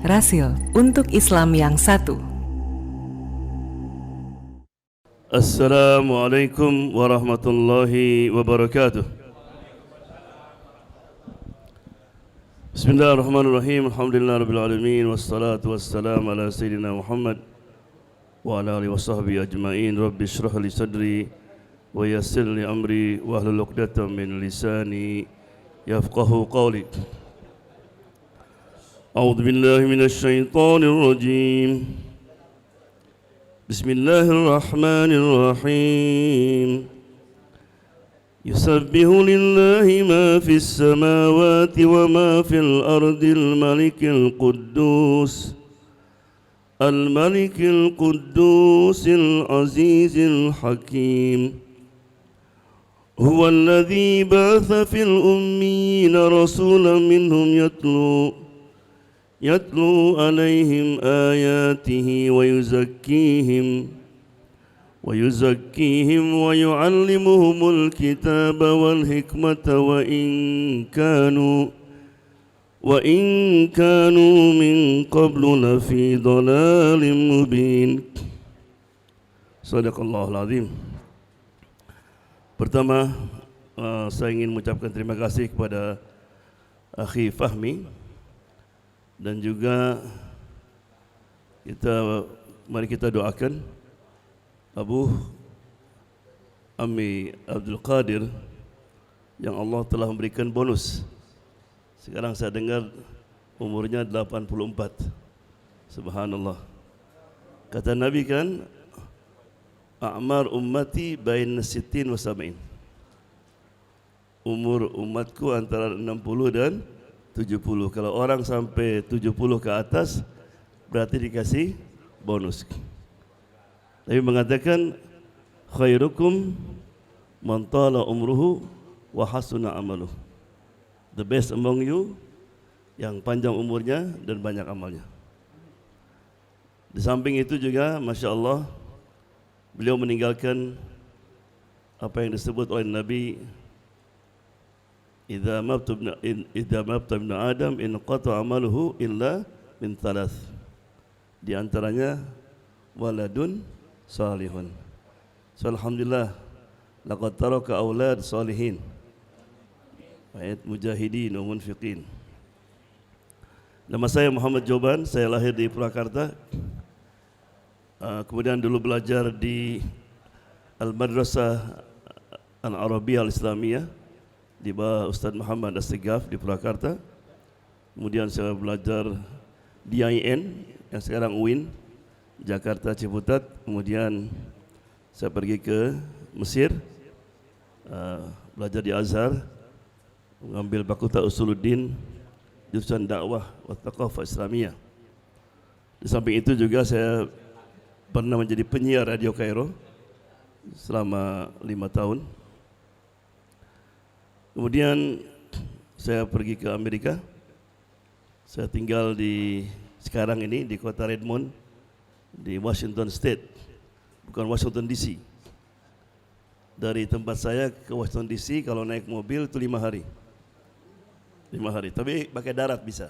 Rasil untuk Islam yang satu. Assalamualaikum warahmatullahi wabarakatuh. Bismillahirrahmanirrahim. Alhamdulillahirabbil alamin wassalatu wassalamu ala sayyidina Muhammad wa ala alihi washabbihi ajmain. Rabbi shrah li sadri wa yassir li amri wahlul 'uqdatam min lisani yafqahu qawli. A'udzu billahi minasy syaithanir rajim. Bismillahirrahmanirrahim. Yusabbihu lillahi ma fis samawati wa ma fil ardil malikil quddus al-malikil quddusil azizil hakim. Huwa alladhi ba'atha fil ummiyina rasulan minhum يتلو عليهم آياته ويزكيهم ويعلمهم الكتاب والحكمة وإن كانوا من قبل لفي ضلال مبين. Sadaqallahul Azim. Pertama, saya ingin mengucapkan terima kasih kepada Akhi Fahmi. Dan juga mari kita doakan Abu Ammi Abdul Qadir yang Allah telah memberikan bonus. Sekarang saya dengar umurnya 84. Subhanallah. Kata Nabi kan, a'mar ummati bain sittin wa sab'in. Umur umatku antara 60 dan 70. Kalau orang sampai 70 ke atas berarti dikasih bonus. Nabi mengatakan khairukum man tala umruhu wa hasuna amaluh. The best among you yang panjang umurnya dan banyak amalnya. Di samping itu juga Masya Allah, beliau meninggalkan apa yang disebut oleh Nabi, Idza mata ibnu Adam in qata amaluhu illa min thalath. Di antaranya waladun salihun. So, alhamdulillah laqad taraka aulad salihin. Ayat mujahidin wa munfiqin. Nama saya Muhammad Joban, saya lahir di Purwakarta. Kemudian dulu belajar di Al-Madrasah Al-Arabiyah Al-Islamiyah di bawah Ustaz Muhammad As-Sigaf di Purwakarta. Kemudian saya belajar di IN yang sekarang UIN Jakarta Ciputat. Kemudian saya pergi ke Mesir, belajar di Azhar, mengambil Fakultas Usuluddin, jurusan dakwah wa thaqafah Islamiyah. Di samping itu juga saya pernah menjadi penyiar Radio Kairo selama 5 tahun. Kemudian saya pergi ke Amerika. Saya tinggal sekarang ini di kota Redmond di Washington State, bukan Washington DC. Dari tempat saya ke Washington DC kalau naik mobil itu 5 hari. 5 hari, tapi pakai darat bisa.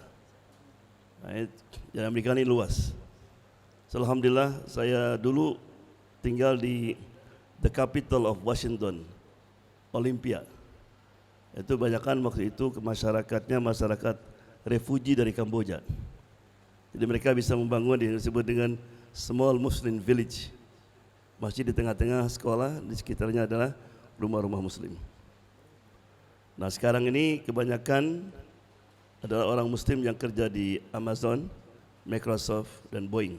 Jadi Amerika ini luas. So, alhamdulillah saya dulu tinggal di the capital of Washington, Olympia. Itu banyakkan waktu itu masyarakatnya masyarakat refugi dari Kamboja. Jadi mereka bisa membangun yang disebut dengan small Muslim village. Masjid di tengah-tengah sekolah, di sekitarnya adalah rumah-rumah Muslim. Nah, sekarang ini kebanyakan adalah orang Muslim yang kerja di Amazon, Microsoft, dan Boeing.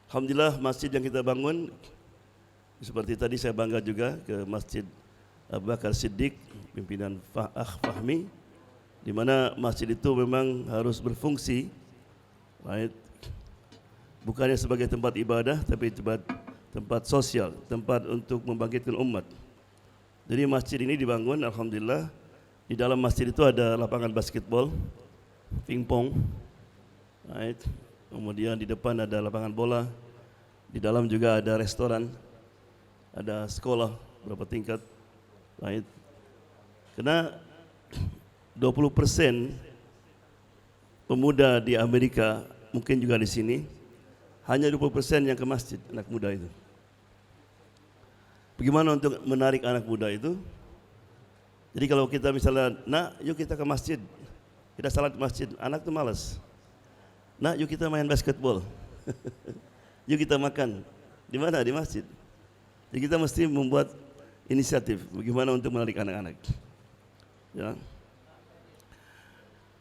Alhamdulillah masjid yang kita bangun, seperti tadi saya bangga juga ke Masjid Abu Bakar Siddiq, pimpinan Fahmi, di mana masjid itu memang harus berfungsi, bukannya sebagai tempat ibadah, tapi tempat sosial, tempat untuk membangkitkan umat. Jadi masjid ini dibangun, alhamdulillah. Di dalam masjid itu ada lapangan basketball, pingpong, kemudian di depan ada lapangan bola, di dalam juga ada restoran, ada sekolah berapa tingkat. Karena 20% pemuda di Amerika, mungkin juga di sini, hanya 20% yang ke masjid, anak muda itu. Bagaimana untuk menarik anak muda itu? Jadi kalau kita misalnya, nak yuk kita ke masjid, kita salat di masjid, anak tuh malas. Nak yuk kita main basketball, yuk kita makan. Di mana? Di masjid. Jadi kita mesti membuat inisiatif bagaimana untuk menarik anak-anak. Ya.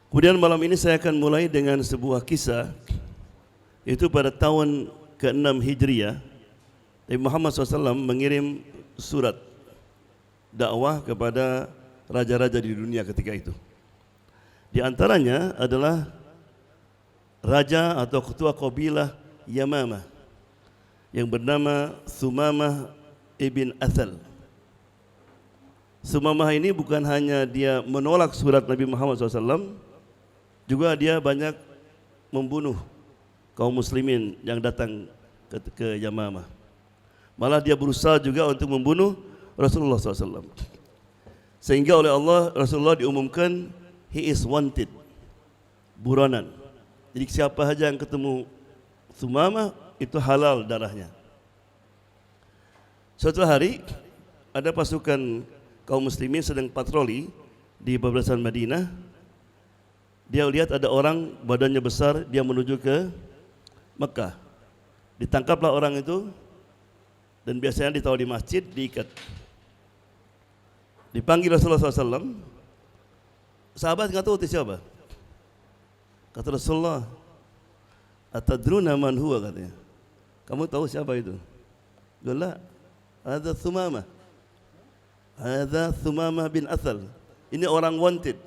Kemudian malam ini saya akan mulai dengan sebuah kisah, yaitu pada tahun ke-6 Hijriah, Nabi Muhammad SAW mengirim surat dakwah kepada raja-raja di dunia ketika itu. Di antaranya adalah raja atau ketua kabilah Yamamah yang bernama Sumamah ibn Athal. Sumamah ini bukan hanya dia menolak surat Nabi Muhammad SAW, juga dia banyak membunuh kaum muslimin yang datang ke Yamamah. Malah dia berusaha juga untuk membunuh Rasulullah SAW. Sehingga oleh Allah, Rasulullah diumumkan, he is wanted, buronan. Jadi siapa saja yang ketemu Sumamah, itu halal darahnya. Suatu hari, ada pasukan kaum muslimin sedang patroli di perbatasan Madinah. Dia lihat ada orang badannya besar, dia menuju ke Mekah. Ditangkaplah orang itu, dan biasanya ditaruh di masjid, diikat. Dipanggil Rasulullah SAW, sahabat nggak tahu itu siapa. Kata Rasulullah, atadruna man huwa, katanya. Kamu tahu siapa itu? Gila, ada Sumamah. Ada Sumamah bin Athal. Ini orang wanted.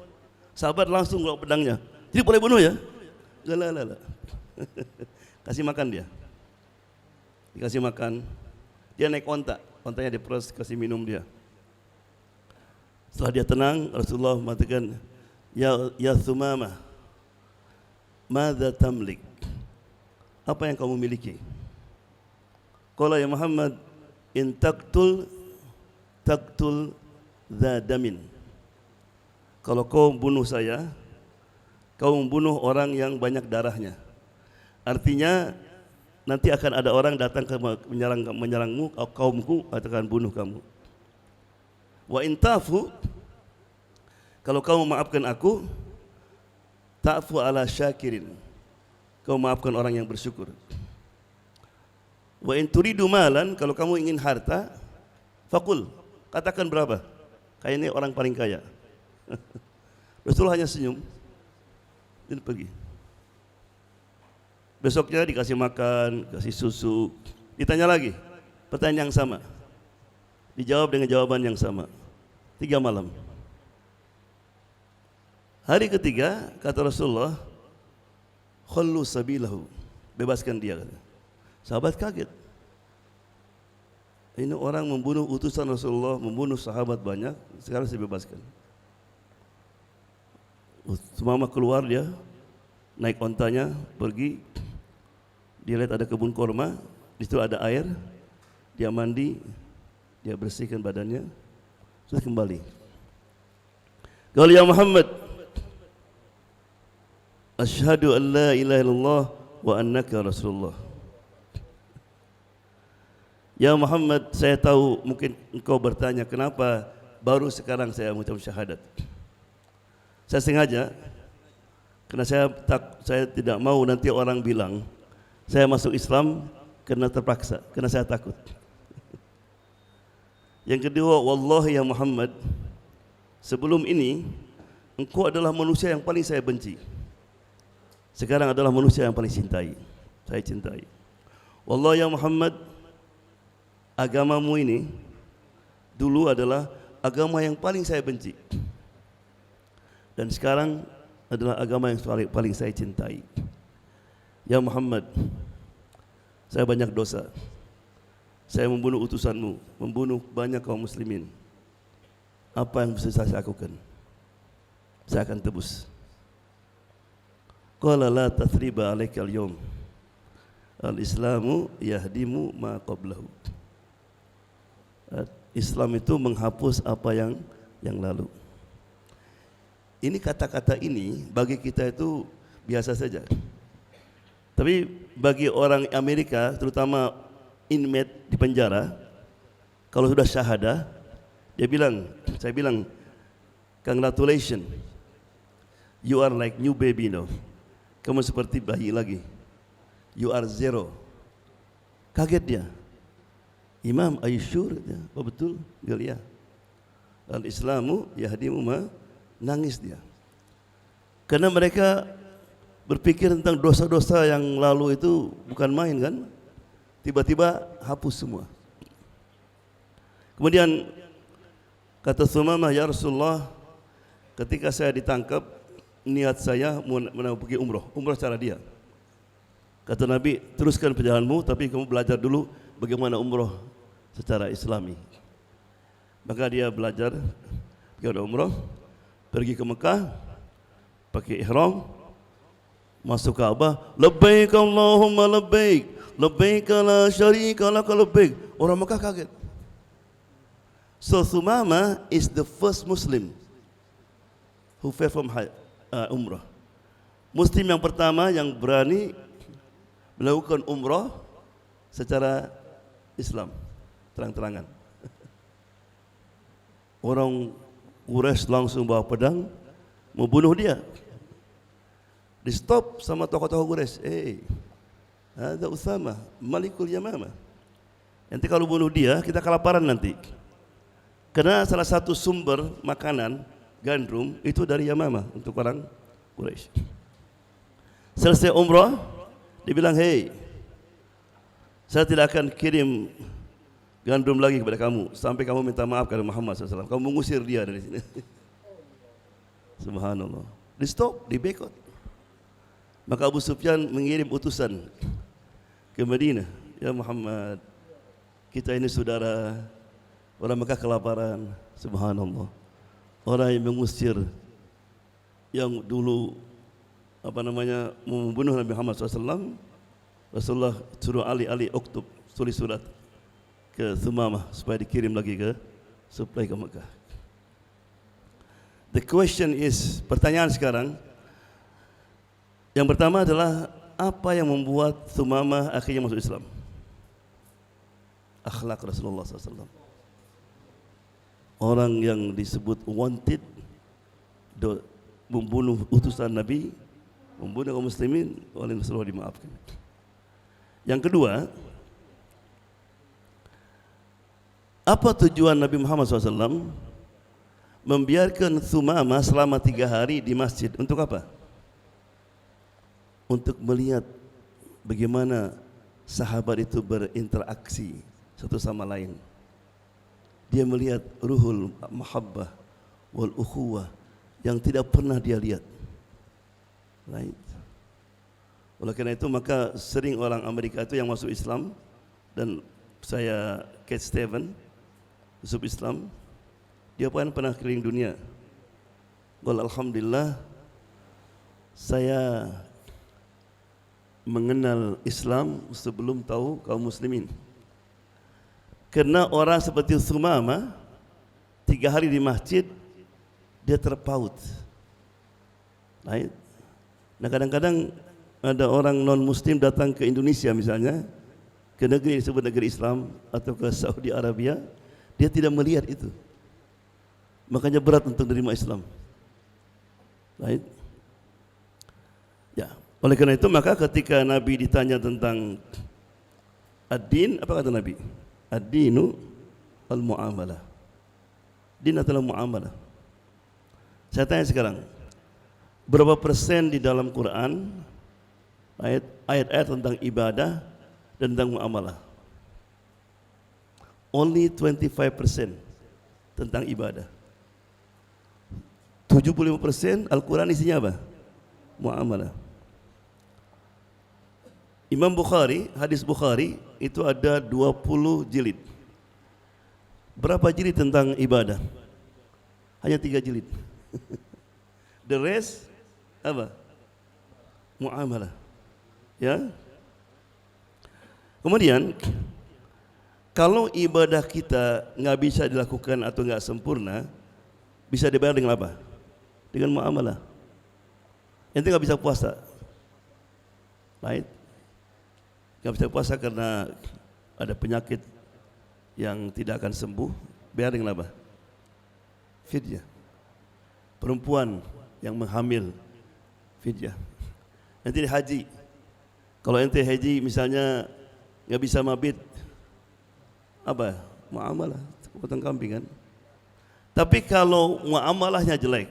Sahabat langsung bawa pedangnya. Jadi boleh bunuh ya? Gala. Kasih makan dia. Dikasih makan. Dia naik onta. Ontanya diperas, kasih minum dia. Setelah dia tenang, Rasulullah mengatakan, Ya Sumamah, madza tamlik? Apa yang kamu miliki? Qala ya Muhammad, in taqtul dza damin. Kalau kau bunuh saya, kau membunuh orang yang banyak darahnya. Artinya nanti akan ada orang datang menyerangmu, kaumku akan bunuh kamu. Wa in ta'fu, kalau kau memaafkan aku, ta'fu ala syakirin, kau maafkan orang yang bersyukur. Wa in turidu malan, kalau kamu ingin harta, faqul, katakan berapa? Kayak ini orang paling kaya. Rasulullah hanya senyum dan pergi. Besoknya dikasih makan, kasih susu. Ditanya lagi, pertanyaan yang sama. Dijawab dengan jawaban yang sama. 3 malam. Hari ketiga, kata Rasulullah, khallu sabilahu, bebaskan dia. Sahabat kaget. Ini orang membunuh utusan Rasulullah, membunuh sahabat banyak, sekarang saya bebaskan. Sumamah keluar, dia naik ontanya, pergi. Dia lihat ada kebun korma, di situ ada air. Dia mandi, dia bersihkan badannya, terus kembali. Qala ya Muhammad, asyhadu an la ilaha illallah wa annaka Rasulullah. Ya Muhammad, saya tahu mungkin engkau bertanya kenapa baru sekarang saya mengucapkan syahadat. Saya sengaja, karena saya tidak mau nanti orang bilang saya masuk Islam karena terpaksa, karena saya takut. Yang kedua, wallahi ya Muhammad, sebelum ini engkau adalah manusia yang paling saya benci. Sekarang adalah manusia yang paling saya cintai. Wallahi ya Muhammad, agamamu ini dulu adalah agama yang paling saya benci, dan sekarang adalah agama yang paling saya cintai. Ya Muhammad, saya banyak dosa. Saya membunuh utusanmu, membunuh banyak kaum muslimin. Apa yang bisa saya lakukan? Saya akan tebus. Qala la tathriba alaika al-yawm, al-islamu yahdimu ma qablahu. Islam itu menghapus apa yang lalu. Ini kata-kata ini bagi kita itu biasa saja. Tapi bagi orang Amerika, terutama inmate di penjara, kalau sudah syahadah, saya bilang, congratulations, you are like new baby now. Kamu seperti bayi lagi. You are zero. Kaget dia. Imam, are you sure? Oh betul? Dia, ya. Al-Islamu yahdimu ma, nangis dia. Karena mereka berpikir tentang dosa-dosa yang lalu itu bukan main kan? Tiba-tiba hapus semua. Kemudian kata Sumamah, ya Rasulullah, ketika saya ditangkap, niat saya mau pergi umroh cara dia. Kata Nabi, teruskan perjalananmu, tapi kamu belajar dulu bagaimana umroh secara Islami. Maka dia belajar, pergi umroh, pergi ke Mekah, pakai ihram, masuk Ka'bah, labbaik Allahumma labbaik, labbaik la syarika lak labbaik. Orang Mekah kaget. So Thumamah is the first Muslim who perform umrah. Muslim yang pertama yang berani melakukan umrah secara Islam, terang-terangan. Orang Quraisy langsung bawa pedang membunuh dia. Di stop sama tokoh-tokoh Quraisy. Ada Utsama, Malikul Yamamah. Nanti kalau bunuh dia, kita kelaparan nanti. Karena salah satu sumber makanan gandum itu dari Yamamah untuk orang Quraisy. Selesai umrah, dibilang, hey, saya tidak akan kirim gandum lagi kepada kamu sampai kamu minta maaf kepada Muhammad SAW. Kamu mengusir dia dari sini. Subhanallah. Di stop, di boikot. Maka Abu Sufyan mengirim utusan ke Madinah. Ya Muhammad, kita ini saudara, orang Mekah kelaparan. Subhanallah. Orang yang mengusir, yang dulu membunuh Nabi Muhammad SAW, Rasulullah suruh Ali uktub, tulis surat ke Thumamah supaya dikirim lagi ke supply ke Mekah. The question is, pertanyaan sekarang, yang pertama adalah apa yang membuat Thumamah akhirnya masuk Islam? Akhlak Rasulullah SAW. Orang yang disebut wanted, membunuh utusan Nabi, membunuh kaum muslimin, oleh Rasulullah dimaafkan. Yang kedua, apa tujuan Nabi Muhammad SAW membiarkan Thumamah selama 3 hari di masjid? Untuk apa? Untuk melihat bagaimana sahabat itu berinteraksi satu sama lain. Dia melihat ruhul mahabbah wal ukhuwah yang tidak pernah dia lihat. Right? Oleh karena itu maka sering orang Amerika itu yang masuk Islam, dan saya Kate Steven masuk Islam, dia pernah keliling dunia. Well, alhamdulillah saya mengenal Islam sebelum tahu kaum muslimin. Karena orang seperti Thumamah 3 hari di masjid dia terpaut. Right? Nah kadang-kadang ada orang non-muslim datang ke Indonesia misalnya, ke negeri disebut negeri Islam atau ke Saudi Arabia, dia tidak melihat itu. Makanya berat untuk menerima Islam. Right? Ya, oleh karena itu maka ketika Nabi ditanya tentang ad-din, apa kata Nabi? Ad-dinu al-mu'amalah. Din adalah mu'amalah. Saya tanya sekarang, berapa persen di dalam Quran ayat-ayat tentang ibadah dan tentang muamalah? Only 25% tentang ibadah. 75% Al-Quran isinya apa? Muamalah. Imam Bukhari, hadis Bukhari itu ada 20 jilid. Berapa jilid tentang ibadah? Hanya 3 jilid. The rest apa? Muamalah. Ya. Kemudian kalau ibadah kita nggak bisa dilakukan atau nggak sempurna, bisa dibayar dengan apa? Dengan muamalah. Ente nggak bisa puasa, Right? Nggak bisa puasa karena ada penyakit yang tidak akan sembuh, bayar dengan apa? Fidyah. Perempuan yang menghamil, fidyah. Nanti haji, kalau ente haji misalnya nggak bisa mabit, apa? Muamalah, potong kambing kan? Tapi kalau muamalahnya jelek,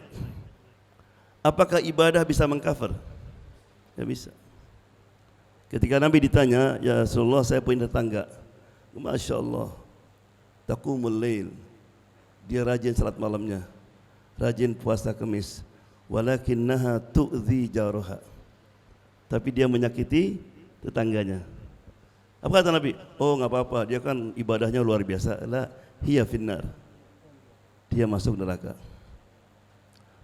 apakah ibadah bisa mengcover? Nggak bisa. Ketika Nabi ditanya, ya Rasulullah saya punya tetangga, Masya Allah, taqumul lail, dia rajin salat malamnya, rajin puasa Kamis, walakinnaha tu'zi jaroha, tapi dia menyakiti tetangganya. Apa kata Nabi? Oh nggak apa-apa, dia kan ibadahnya luar biasa. La hiya finnar, dia masuk neraka.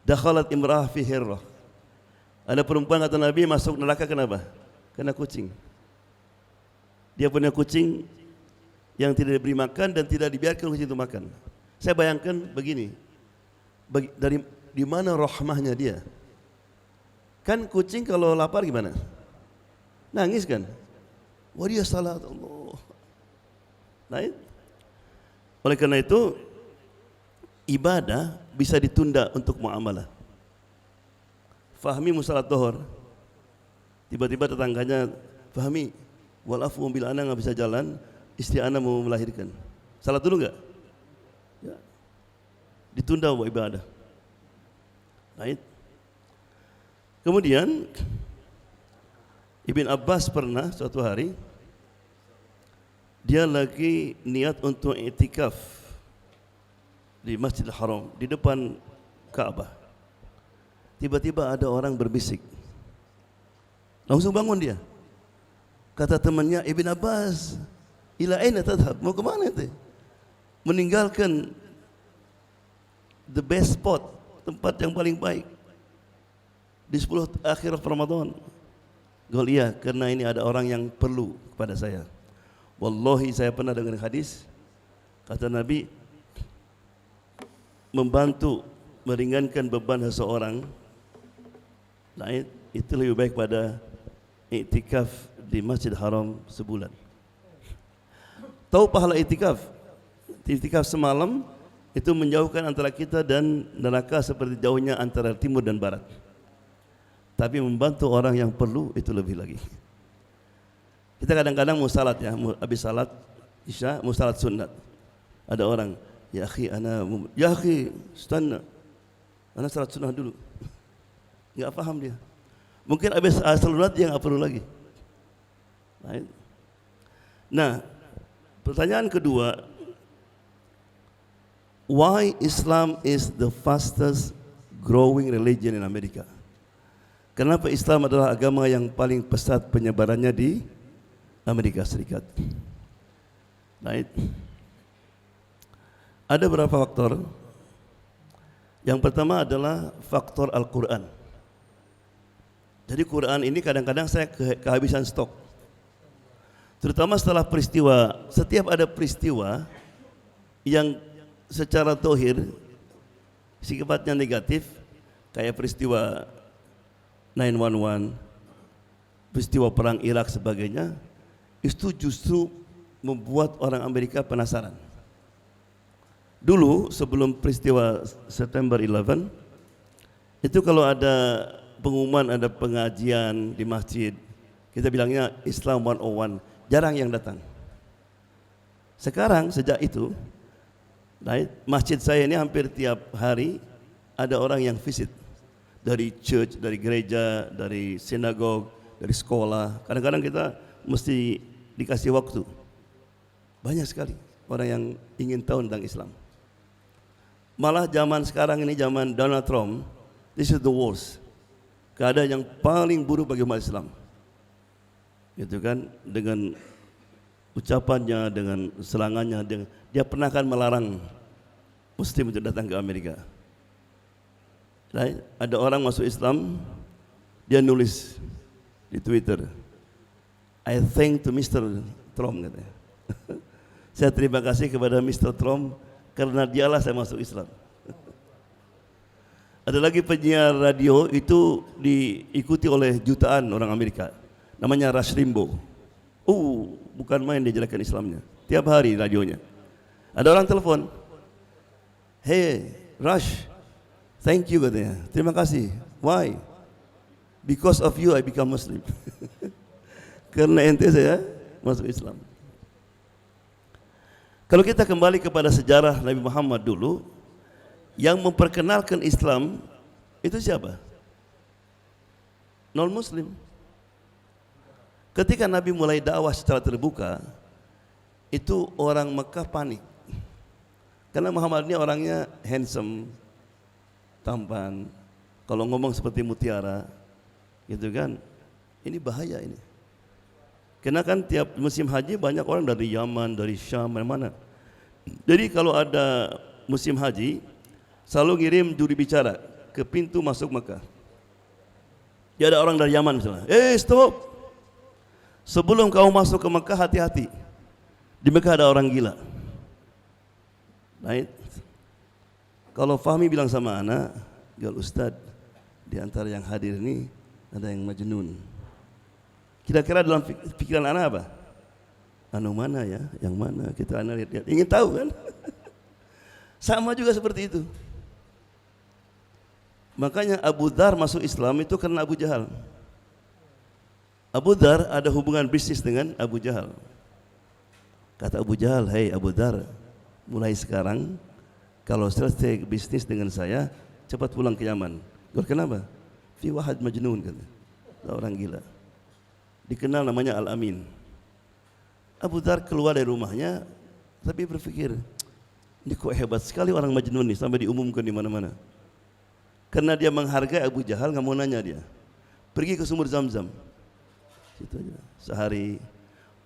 Dakhalat imra'ah fi hirrah, ada perempuan kata Nabi masuk neraka kenapa? Karena kucing. Dia punya kucing yang tidak diberi makan dan tidak dibiarkan kucing itu makan. Saya bayangkan begini, dari di mana rahmahnya dia? Kan kucing kalau lapar gimana? Nangis kan? Wah dia salat Allah. Nah, oleh karena itu ibadah bisa ditunda untuk muamalah. Fahmi musalat dhuhur. Tiba-tiba tetangganya, Fahmi, walafu mobil anak nggak bisa jalan, istri anak mau melahirkan. Salat dulu nggak? Ya. Ditunda buat ibadah. Right? Kemudian Ibn Abbas pernah suatu hari dia lagi niat untuk i'tikaf di Masjidil Haram di depan Ka'bah. Tiba-tiba ada orang berbisik. Langsung bangun dia. Kata temannya, Ibn Abbas, ila aina tadhhab? Mau ke mana itu? Meninggalkan the best spot, tempat yang paling baik di 10 akhir Ramadan. Gol iya, karena ini ada orang yang perlu kepada saya. Wallahi saya pernah dengar hadis, kata Nabi, membantu meringankan beban seseorang lain itu lebih baik pada iktikaf di Masjid Haram sebulan. Tahu pahala iktikaf? Iktikaf semalam itu menjauhkan antara kita dan neraka seperti jauhnya antara timur dan barat. Tapi membantu orang yang perlu itu lebih lagi. Kita kadang-kadang mau salat ya, habis salat Isya mau salat sunat. Ada orang, ya akhi stanna, ana salat sunat dulu. Enggak paham dia. Mungkin habis sunat dia enggak perlu lagi. Nah, pertanyaan kedua, why Islam is the fastest growing religion in America? Kenapa Islam adalah agama yang paling pesat penyebarannya di Amerika Serikat? Right. Ada beberapa faktor. Yang pertama adalah faktor Al-Quran. Jadi Quran ini kadang-kadang saya kehabisan stok. Terutama setelah peristiwa, setiap ada peristiwa yang secara zahir sifatnya negatif, kayak peristiwa 9/11, peristiwa perang Irak sebagainya, itu justru membuat orang Amerika penasaran. Dulu sebelum peristiwa September 11, itu kalau ada pengumuman, ada pengajian di masjid, kita bilangnya Islam 101, jarang yang datang. Sekarang sejak itu, masjid saya ini hampir tiap hari ada orang yang visit. Dari church, dari gereja, dari sinagog, dari sekolah. Kadang-kadang kita mesti dikasih waktu. Banyak sekali orang yang ingin tahu tentang Islam. Malah zaman sekarang ini, zaman Donald Trump, this is the worst. Keadaan yang paling buruk bagi umat Islam. Gitu kan, dengan ucapannya, dengan serangannya, dia pernah kan melarang Muslim untuk datang ke Amerika. Right? Ada orang masuk Islam, dia nulis di Twitter, I thank to Mr. Trump, katanya. Saya terima kasih kepada Mr. Trump karena dialah saya masuk Islam. Ada lagi penyiar radio itu diikuti oleh jutaan orang Amerika. namanya Rush Limbaugh. Bukan main dia jelekan Islamnya. Tiap hari radionya. Ada orang telepon, "Hey, Rush, thank you," katanya. "Terima kasih." "Why?" "Because of you I become Muslim." Karena ente saya masuk Islam. Kalau kita kembali kepada sejarah Nabi Muhammad dulu, yang memperkenalkan Islam itu siapa? Non-Muslim. Ketika Nabi mulai dakwah secara terbuka, itu orang Mekah panik. Karena Muhammad ini orangnya handsome, tampan. Kalau ngomong seperti mutiara, gitu kan. Ini bahaya ini. Karena kan tiap musim haji banyak orang dari Yaman, dari Syam, mana-mana. Jadi kalau ada musim haji, selalu ngirim juru bicara ke pintu masuk Mekah. Dia ada orang dari Yaman misalnya, stop. Sebelum kamu masuk ke Mekah, hati-hati. Di Mekah ada orang gila. Right? Kalau Fahmi bilang sama anak, "Gal Ustad, di antara yang hadir ini ada yang majnun." Kira-kira dalam pikiran anak apa? Anu mana ya? Yang mana? Kita anak lihat-lihat. Ingin tahu kan? Sama juga seperti itu. Makanya Abu Dhar masuk Islam itu karena Abu Jahal. Abu Dhar ada hubungan bisnis dengan Abu Jahal. Kata Abu Jahal, "Hei Abu Dhar, mulai sekarang kalau selesai bisnis dengan saya, cepat pulang ke Yaman." "Kenapa?" "Fi wahad majnun," kata. Orang gila. Dikenal namanya Al-Amin. Abu Dhar keluar dari rumahnya, tapi berpikir, ini kok hebat sekali orang majnun nih, sampai diumumkan di mana-mana. Karena dia menghargai Abu Jahal, nggak mau nanya dia. Pergi ke sumur Zam-Zam. Situ aja. Sehari.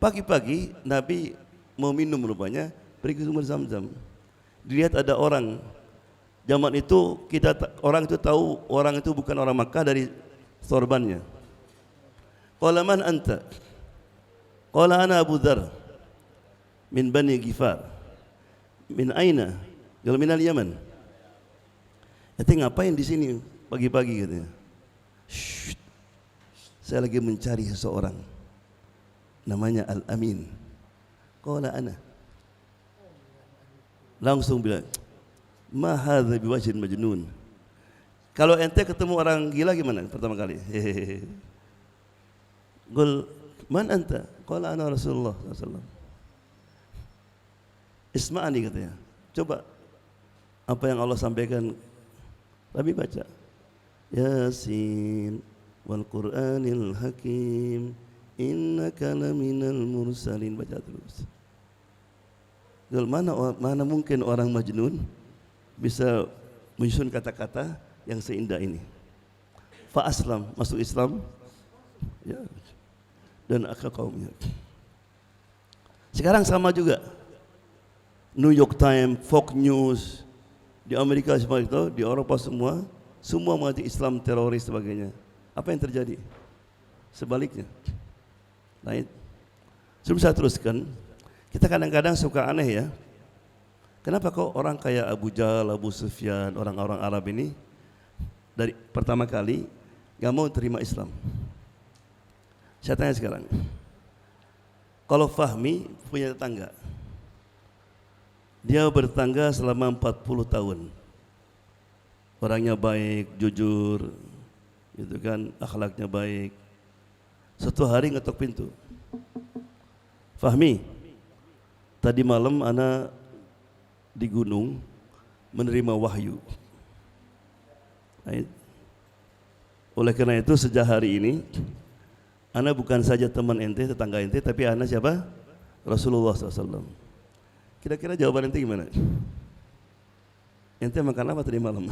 Pagi-pagi Nabi mau minum rupanya, pergi ke sumur Zam-Zam. Dilihat ada orang. Zaman itu orang itu tahu orang itu bukan orang Makkah dari sorbannya. "Qala man anta?" "Qala ana Abu Dhar min Bani Ghifar." "Min aina?" "Qala min al-Yaman." "Ente ngapain di sini pagi-pagi?" katanya. "Shh, saya lagi mencari seseorang namanya Al-Amin." "Qala ana." Langsung bilang, "Ma hadza biwajhin majnun." Kalau ente ketemu orang gila gimana pertama kali? Hehehe. "Qul man anta?" "Qala ana Rasulullah sallallahu alaihi wasallam." "Isma'ani," katanya. Coba apa yang Allah sampaikan. Nabi baca, "Yasin wal Qur'anil Hakim innaka laminal mursalin." Baca terus. Mana mungkin orang majnun bisa menyusun kata-kata yang seindah ini. Fa aslam, masuk Islam, ya, dan akal kaumnya. Sekarang sama juga. New York Times, Fox News, di Amerika semua itu, di Eropa semua mengatakan Islam teroris sebagainya. Apa yang terjadi? Sebaliknya. Nah, sebelum saya teruskan, kita kadang-kadang suka aneh ya. Kenapa kok orang kayak Abu Jahal, Abu Sufyan, orang-orang Arab ini dari pertama kali gak mau terima Islam? Saya tanya sekarang, kalau Fahmi punya tetangga, dia bertetangga selama 40 tahun, orangnya baik, jujur, gitu kan, akhlaknya baik. Suatu hari ngetok pintu, "Fahmi, tadi malam ana di gunung menerima wahyu. Oleh karena itu sejak hari ini ana bukan saja teman ente, tetangga ente, tapi ana siapa? Rasulullah SAW." Kira-kira jawaban ente gimana? Ente makan apa tadi malam?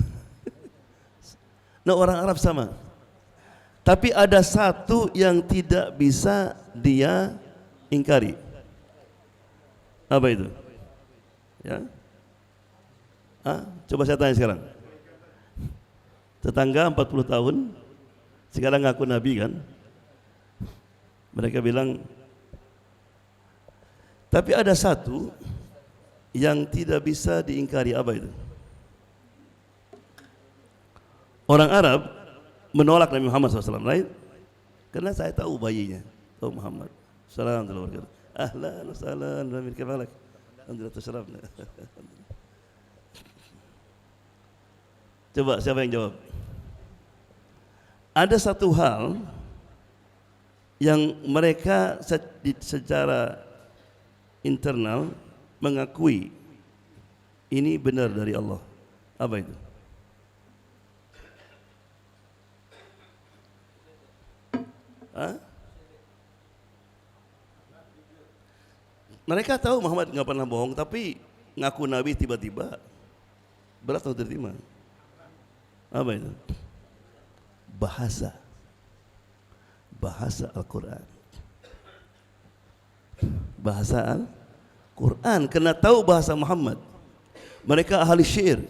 Nah, orang Arab sama. Tapi ada satu yang tidak bisa dia ingkari. Apa itu? Ya. Coba saya tanya sekarang. Tetangga 40 tahun, sekarang ngaku Nabi kan? Mereka bilang, tapi ada satu yang tidak bisa diingkari. Apa itu? Orang Arab menolak Nabi Muhammad SAW, right? Karena saya tahu bayinya, tahu Muhammad. Assalamualaikum warahmatullahi wabarakatuh. Ahlan wa sahlan wa min kamalak. Alhamdulillah tasyrafna. Coba siapa yang jawab? Ada satu hal yang mereka secara internal mengakui ini benar dari Allah. Apa itu? Hah? Mereka tahu Muhammad nggak pernah bohong, tapi ngaku Nabi tiba-tiba berat atau terima? Apa itu? Bahasa Al-Quran. Bahasa Al-Quran, kena tahu bahasa Muhammad. Mereka ahli syair.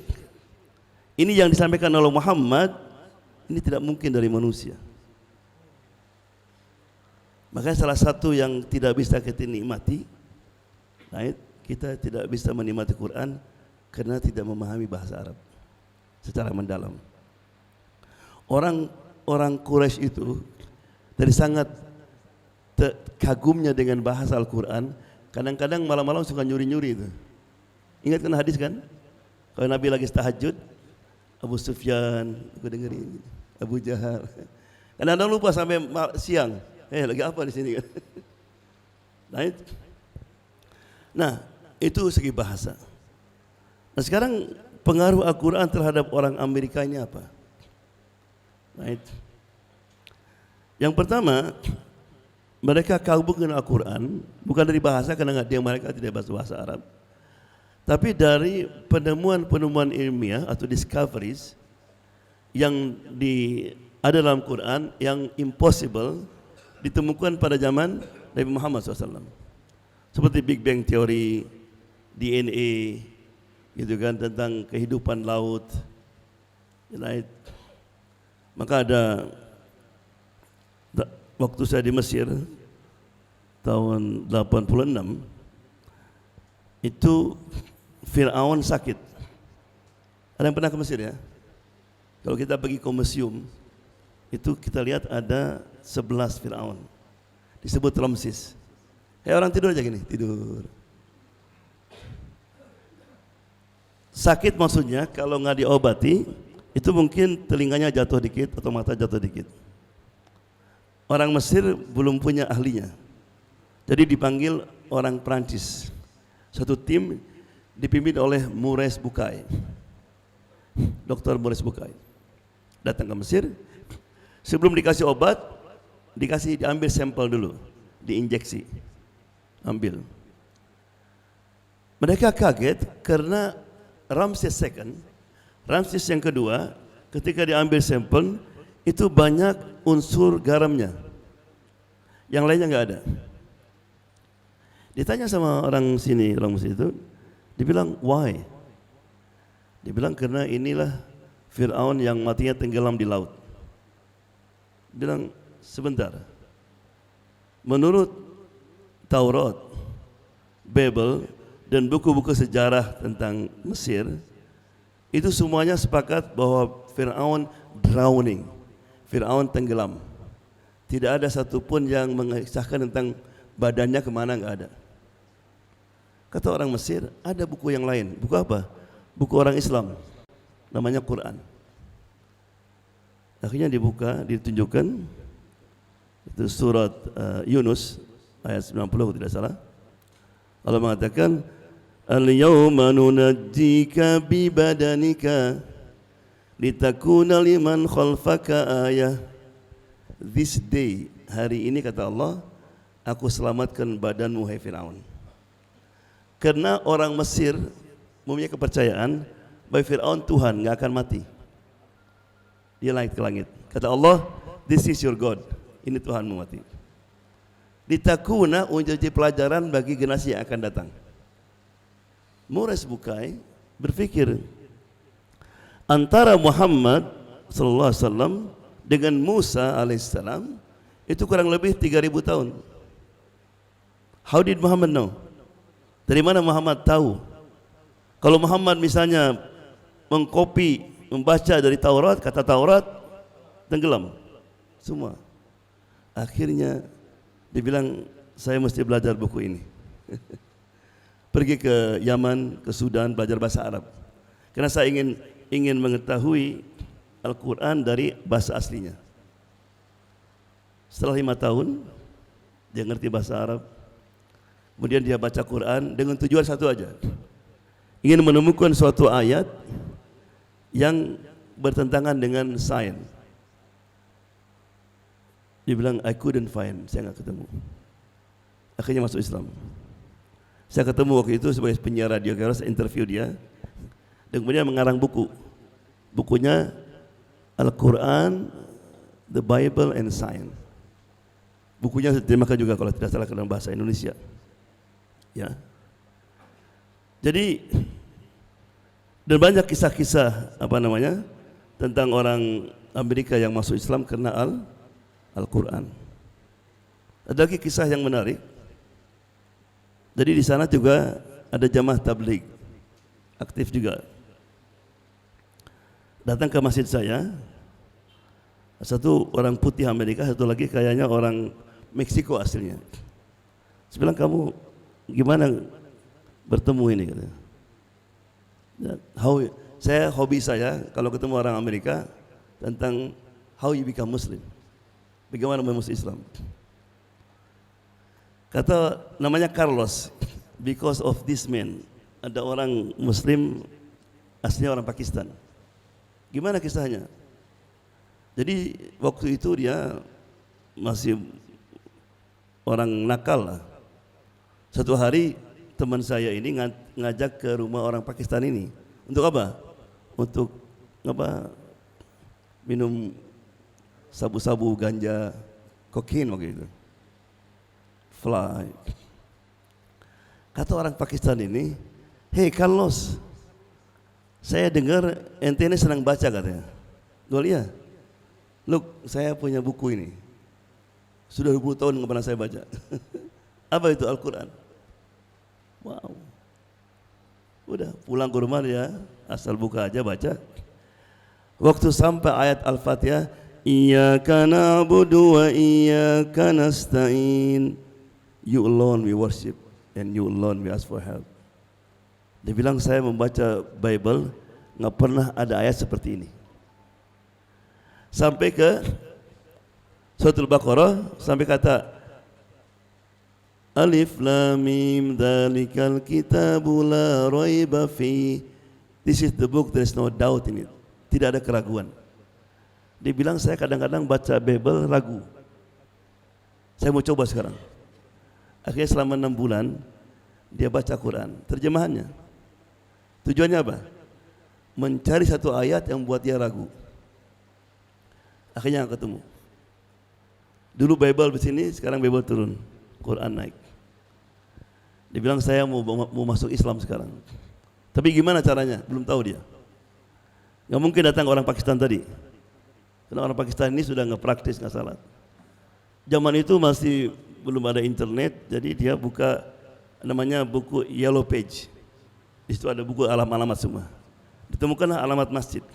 Ini yang disampaikan oleh Muhammad, ini tidak mungkin dari manusia. Makanya salah satu yang tidak bisa kita nikmati, kita tidak bisa menikmati Quran karena tidak memahami bahasa Arab secara mendalam. Orang Quraisy itu dari sangat kagumnya dengan bahasa Al-Quran, kadang-kadang malam-malam suka nyuri-nyuri itu. Ingat kan hadis kan? Kalau Nabi lagi tahajud, Abu Sufyan, aku dengerin, Abu Jahal. Kadang-kadang lupa sampai siang. Lagi apa di sini kan? Nah, itu segi bahasa. Nah, sekarang pengaruh Al-Quran terhadap orang Amerika ini apa? Yang pertama, mereka kagum dengan Al-Quran bukan dari bahasa, karena mereka tidak bahasa Arab, tapi dari penemuan-penemuan ilmiah atau discoveries yang ada dalam Quran yang impossible ditemukan pada zaman Nabi Muhammad SAW, seperti Big Bang Theory, DNA, gitu kan, tentang kehidupan laut. Maka ada waktu saya di Mesir tahun 86, itu Fir'aun sakit. Ada yang pernah ke Mesir ya? Kalau kita pergi ke museum, itu kita lihat ada 11 Fir'aun, disebut Ramses. Orang tidur aja gini, tidur. Sakit maksudnya kalau nggak diobati, itu mungkin telinganya jatuh dikit atau mata jatuh dikit. Orang Mesir belum punya ahlinya, jadi dipanggil orang Prancis. Satu tim dipimpin oleh Maurice Bucaille, Dr. Maurice Bucaille. Datang ke Mesir, sebelum dikasih obat, diambil sampel dulu, diinjeksi, ambil. Mereka kaget karena Ramses yang kedua, ketika diambil sampel itu banyak unsur garamnya, yang lainnya nggak ada. Ditanya sama orang sini, orang Mesir itu, dibilang why? Dibilang karena inilah Fir'aun yang matinya tenggelam di laut. Bilang sebentar, menurut Taurat, Bible, dan buku-buku sejarah tentang Mesir, itu semuanya sepakat bahwa Fir'aun drowning, Fir'aun tenggelam. Tidak ada satupun yang mengisahkan tentang badannya kemana, nggak ada. Kata orang Mesir, ada buku yang lain. Buku apa? Buku orang Islam, namanya Quran. Akhirnya dibuka, ditunjukkan, itu surat Yunus ayat 90 tidak salah. Allah mengatakan, al-yawma nunajjika bi badanika litakuna liman khalfaka ayah. This day, hari ini kata Allah, aku selamatkan badanmu hai Fir'aun. Karena orang Mesir mempunyai kepercayaan bahwa Fir'aun Tuhan, nggak akan mati. Dia naik ke langit. Kata Allah, this is your God. Ini Tuhanmu mati. Litakuna, untuk jadi pelajaran bagi generasi yang akan datang. Maurice Bucaille berpikir antara Muhammad sallallahu alaihi wasallam dengan Musa alaihissalam itu kurang lebih 3000 tahun. How did Muhammad know? Dari mana Muhammad tahu? Kalau Muhammad misalnya membaca dari Taurat, kata Taurat tenggelam semua. Akhirnya dia bilang, saya mesti belajar buku ini. Pergi ke Yaman, ke Sudan, belajar bahasa Arab. Karena saya ingin mengetahui Al-Quran dari bahasa aslinya. Setelah 5 tahun, dia ngerti bahasa Arab. Kemudian dia baca Quran dengan tujuan satu aja. Ingin menemukan suatu ayat yang bertentangan dengan sains. Dia bilang, I couldn't find, saya nggak ketemu. Akhirnya masuk Islam. Saya ketemu waktu itu sebagai penyiar radio, saya interview dia. Dan kemudian mengarang buku. Bukunya Al-Quran, The Bible and Science. Bukunya diterjemahkan juga kalau tidak salah ke dalam bahasa Indonesia. Ya. Jadi dan banyak kisah-kisah tentang orang Amerika yang masuk Islam karena Al-Quran. Ada lagi kisah yang menarik. Jadi di sana juga ada jamaah tabligh aktif juga. Datang ke masjid saya, satu orang putih Amerika, satu lagi kayaknya orang Meksiko aslinya. Saya bilang, kamu gimana bertemu ini? Katanya. Saya hobi saya kalau ketemu orang Amerika tentang how you become Muslim, bagaimana masuk Islam. Kata namanya Carlos, because of this man, ada orang Muslim aslinya orang Pakistan. Gimana kisahnya? Jadi waktu itu dia masih orang nakal lah. Satu hari teman saya ini ngajak ke rumah orang Pakistan ini. Untuk apa? Untuk minum sabu-sabu, ganja, kokain waktu itu. Fly. Kata orang Pakistan ini, hey Carlos, saya dengar ente ini senang baca katanya. Gua lihat, look, saya punya buku ini. Sudah 20 tahun nggak pernah saya baca. Apa itu? Al-Quran. Wow. Udah pulang ke rumah dia asal buka aja baca. Waktu sampai ayat Al-Fatihah, Iyyaka na'budu wa iyyaka nasta'in. You alone we worship and you alone we ask for help. Dia bilang, saya membaca Bible nggak pernah ada ayat seperti ini. Sampai ke Suratul Baqarah sampai kata Alif Lam Mim Dzalikal Kitabu La Raiba Fi. This is the book, there is no doubt in it. Tidak ada keraguan. Dia bilang, saya kadang-kadang baca Bible ragu. Saya mau coba sekarang. Akhirnya selama 6 bulan dia baca Quran, terjemahannya. Tujuannya apa? Mencari satu ayat yang buat dia ragu. Akhirnya ketemu. Dulu Bible di sini, sekarang Bible turun, Quran naik. Dia bilang, saya mau masuk Islam sekarang. Tapi gimana caranya? Belum tahu dia. Nggak mungkin datang orang Pakistan tadi. Karena orang Pakistan ini sudah nggak praktis, nggak salat. Zaman itu masih belum ada internet, jadi dia buka namanya buku Yellow Page. Di situ ada buku alamat-alamat semua. Ditemukanlah alamat masjid.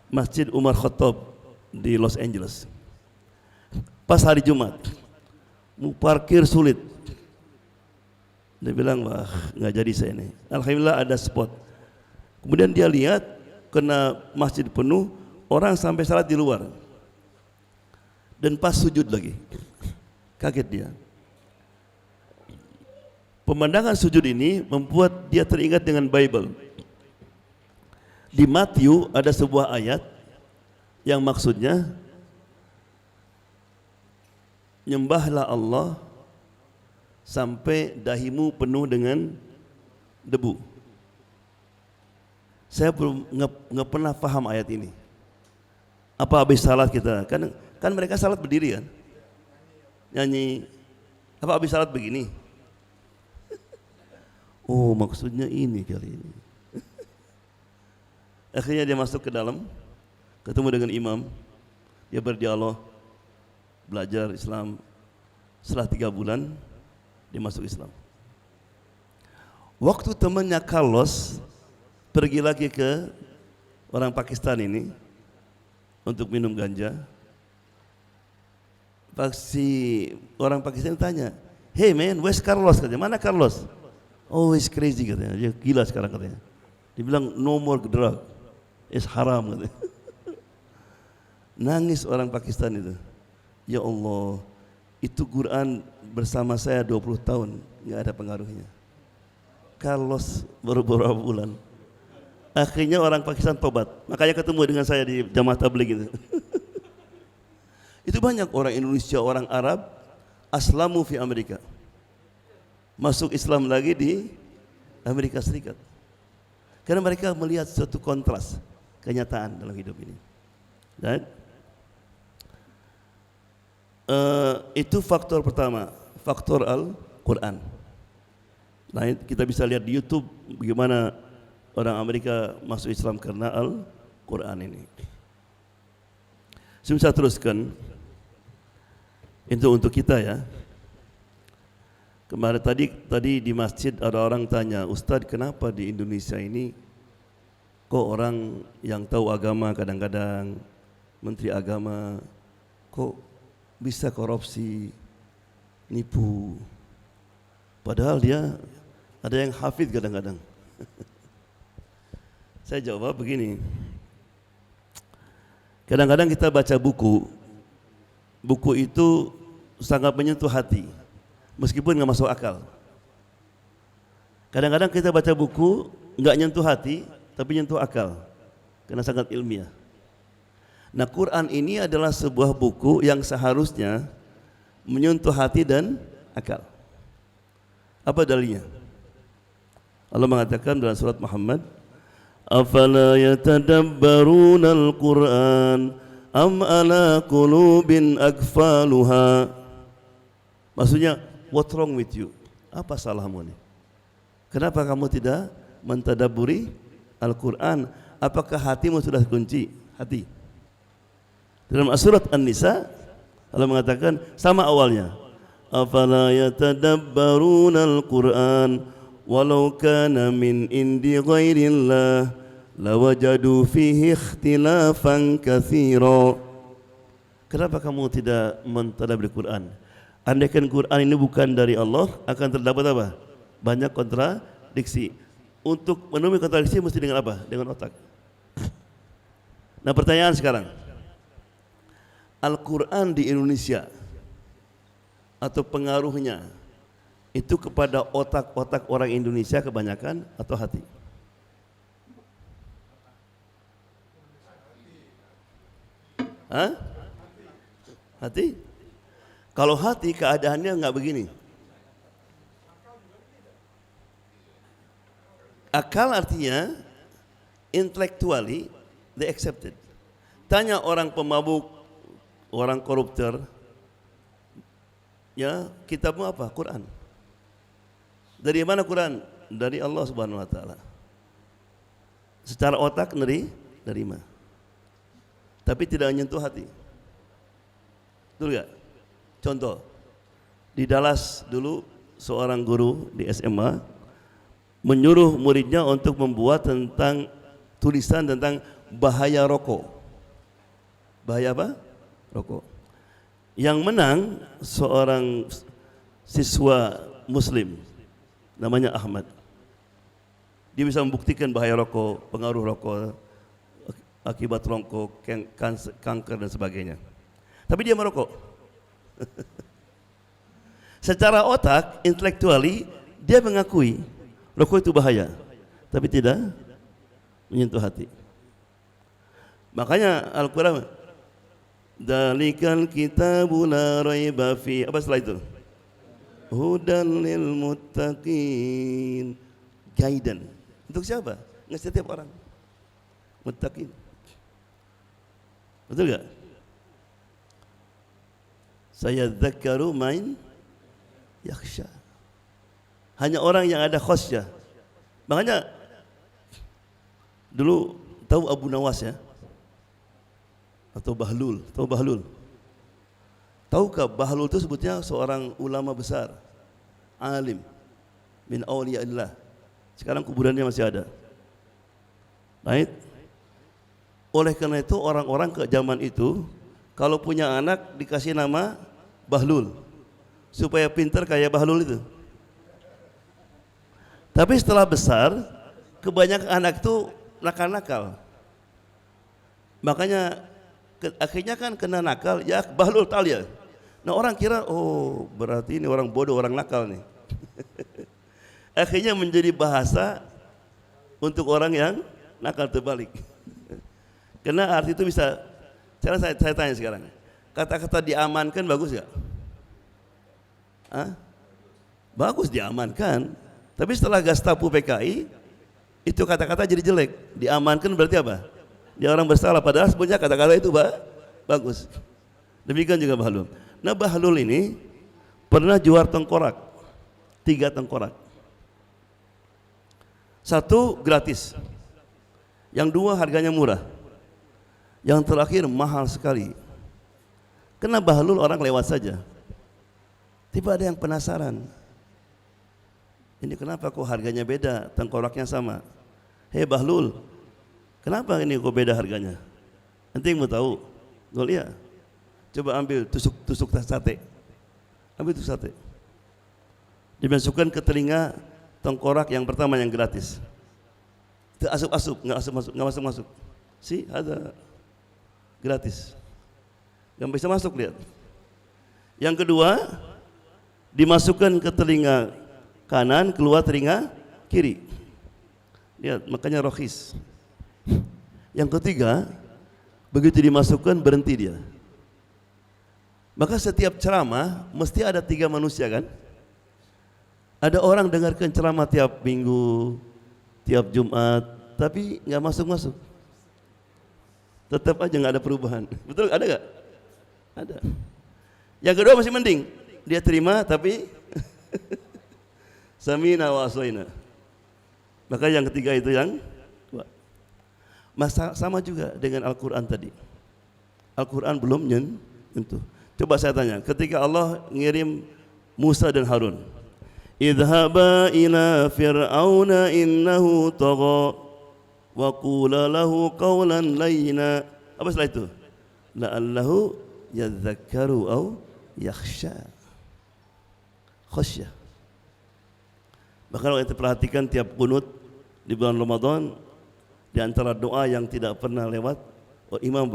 Masjid Umar Khattab di Los Angeles. Pas hari Jumat, mau parkir sulit. Dia bilang, wah nggak jadi saya ini. Alhamdulillah ada spot. Kemudian dia lihat, kena masjid penuh, orang sampai salat di luar. Dan pas sujud lagi. Kaget dia. Pemandangan sujud ini membuat dia teringat dengan Bible. Di Matius ada sebuah ayat yang maksudnya, nyembahlah Allah sampai dahimu penuh dengan debu. Saya belum nggak pernah paham ayat ini. Apa habis salat kita? Kan mereka salat berdiri kan? Nyanyi. Apa habis salat begini? Oh, maksudnya ini kali ini. Akhirnya dia masuk ke dalam, ketemu dengan imam, dia berdialog, belajar Islam. Setelah 3 bulan, dia masuk Islam. Waktu temannya Carlos pergi lagi ke orang Pakistan ini untuk minum ganja, Si orang Pakistan tanya, "Hey man, where's Carlos?" katanya. "Mana Carlos?" "Oh, he's crazy," katanya. "Dia gila sekarang," katanya. Dia bilang, "No more drug, it's haram," katanya. Nangis orang Pakistan itu. Ya Allah, itu Quran bersama saya 20 tahun, nggak ada pengaruhnya. Carlos baru beberapa bulan. Akhirnya orang Pakistan tobat. Makanya ketemu dengan saya di Jamaah Tabligh itu. Itu banyak orang Indonesia, orang Arab, aslamu fi Amerika. Masuk Islam lagi di Amerika Serikat. Karena mereka melihat suatu kontras kenyataan dalam hidup ini. Dan itu faktor pertama, faktor Al-Quran. Nah, kita bisa lihat di YouTube bagaimana orang Amerika masuk Islam karena Al-Quran ini. Saya bisa teruskan. Itu untuk kita ya. Kemarin tadi di masjid ada orang tanya, "Ustadz, kenapa di Indonesia ini kok orang yang tahu agama kadang-kadang menteri agama kok bisa korupsi, nipu, padahal dia ada yang hafid kadang-kadang." Saya jawab begini, kadang-kadang kita baca buku itu sangat menyentuh hati, meskipun nggak masuk akal. Kadang-kadang kita baca buku nggak nyentuh hati, tapi nyentuh akal, karena sangat ilmiah. Nah, Quran ini adalah sebuah buku yang seharusnya menyentuh hati dan akal. Apa dalilnya? Allah mengatakan dalam surat Muhammad, "Afala yatadabbaruna al-Qur'an am ala qulubin akfaluha." Maksudnya, what wrong with you? Apa salahmu nih? Kenapa kamu tidak mentadabburi Al-Quran? Apakah hatimu sudah kunci? Hati. Dalam surat An-Nisa, Allah mengatakan sama awalnya, "Afala yatadabbaruna al-Quran walau kana min indi ghairillah lawajadu fihi ikhtilafan katsira." Kenapa kamu tidak mentadabbur Quran? Andaikan Quran ini bukan dari Allah, akan terdapat apa? Banyak kontradiksi. Untuk menemui kontradiksi mesti dengan apa? Dengan otak. Nah, pertanyaan sekarang, Al-Quran di Indonesia atau pengaruhnya itu kepada otak-otak orang Indonesia kebanyakan atau hati? Hah? Hati? Kalau hati keadaannya enggak begini. Akal artinya intellectually they accepted. Tanya orang pemabuk, orang koruptor, ya kitabmu apa? Quran. Dari mana Quran? Dari Allah Subhanahu wa taala. Secara otak nerima. Tapi tidak menyentuh hati. Betul enggak? Contoh, di Dallas dulu seorang guru di SMA menyuruh muridnya untuk membuat tentang tulisan tentang bahaya rokok. Bahaya apa? Rokok. Yang menang seorang siswa Muslim, namanya Ahmad. Dia bisa membuktikan bahaya rokok, pengaruh rokok, akibat rokok, kanker dan sebagainya. Tapi dia merokok. Secara otak, intellectually, dia mengakui rokok itu bahaya, tapi tidak menyentuh hati. Makanya Al-Quran, "Dzalikal kitabu la raiba fi." Apa setelah itu? "Hudan lil muttaqin." Guidance. Untuk siapa? Untuk setiap orang. Muttaqin. Betul enggak? Saya dzakkaru man yakhsha. Hanya orang yang ada khasyah. Makanya dulu tahu Abu Nawas ya? Atau Bahlul, tahu Bahlul? Tahukah Bahlul itu sebutnya seorang ulama besar, alim min auliyaillah. Sekarang kuburannya masih ada. Baik. Oleh karena itu orang-orang ke zaman itu kalau punya anak dikasih nama Bahlul, supaya pintar kayak Bahlul itu. Tapi setelah besar, kebanyakan anak itu nakal-nakal. Makanya akhirnya kan kena nakal, ya Bahlul Talia. Nah orang kira, oh berarti ini orang bodoh, orang nakal nih. Akhirnya menjadi bahasa untuk orang yang nakal terbalik. Karena arti itu bisa, sekarang saya tanya sekarang, kata-kata diamankan bagus gak? Bagus diamankan, tapi setelah Gestapo PKI, itu kata-kata jadi jelek. Diamankan berarti apa? Dia orang bersalah, padahal sebenarnya kata-kata itu bagus. Demikian juga Bahlul. Nah Bahlul ini pernah juara tengkorak, 3 tengkorak. 1 gratis, yang 2 harganya murah, yang terakhir mahal sekali. Kena Bahlul orang lewat saja. Tiba ada yang penasaran, ini kenapa kok harganya beda, tengkoraknya sama. Hei Bahlul, kenapa ini kok beda harganya? Nanti yang mau tahu, gol ya. Coba ambil tusuk sate, ambil tusuk sate, dimasukkan ke telinga tengkorak yang pertama yang gratis. Itu asup-asup, nggak masuk. Si ada gratis, nggak bisa masuk, lihat. Yang kedua dimasukkan ke telinga kanan, keluar telinga kiri, lihat, makanya rohis. Yang ketiga begitu dimasukkan berhenti dia. Maka setiap ceramah mesti ada 3 manusia kan. Ada orang dengarkan ceramah tiap minggu, tiap Jumat, tapi nggak masuk. Tetap aja nggak ada perubahan. Betul, ada nggak? Ada. Yang kedua masih mending, dia terima tapi samina wa asoina. Maka yang ketiga itu yang sama juga dengan Al-Quran tadi. Al-Quran belum nyentuh. Coba saya tanya, ketika Allah ngirim Musa dan Harun, idhaba ila fir'auna innahu tagha wa qula lahu qawlan layyina. Apa setelah itu? La'allahu yadhakkaru aw yakhsha. Khasyah. Bahkan kalau kita perhatikan tiap kunut di bulan Ramadan, di antara doa yang tidak pernah lewat imam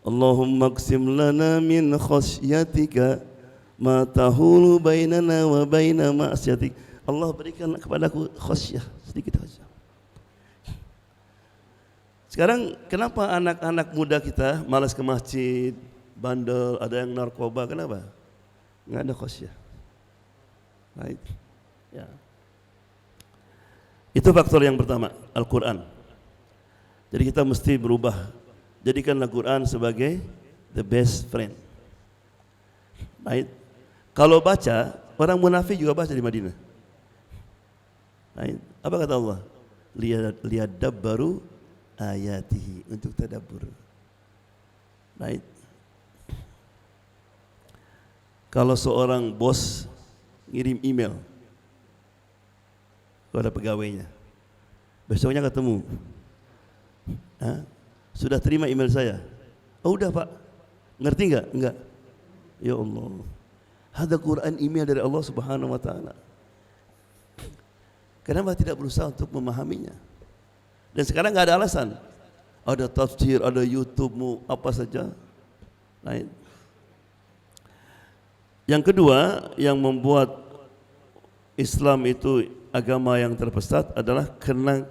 Allahumma qsim lana min khasyatika ma tahulu bainana wa baina ma'syatik. Allah berikan kepadaku khasyah, sedikit khasyah. Sekarang kenapa anak-anak muda kita malas ke masjid, bandel, ada yang narkoba, kenapa? Enggak ada khasyah. Right? Ya. Itu faktor yang pertama, Al-Quran. Jadi kita mesti berubah. Jadikan Al-Quran sebagai the best friend. Right? Kalau baca, orang munafik juga baca di Madinah. Right? Apa kata Allah? Liyadabbaru ayatihi, untuk tadabbur. Right? Kalau seorang bos ngirim email kepada pegawainya, besoknya ketemu, sudah terima email saya? Oh udah Pak. Ngerti enggak? Enggak. Ya Allah, ada Quran email dari Allah Subhanahu wa Ta'ala. Kenapa tidak berusaha untuk memahaminya? Dan sekarang enggak ada alasan. Ada tafsir, ada YouTube, apa saja. Lain. Yang kedua yang membuat Islam itu agama yang terpesat adalah karena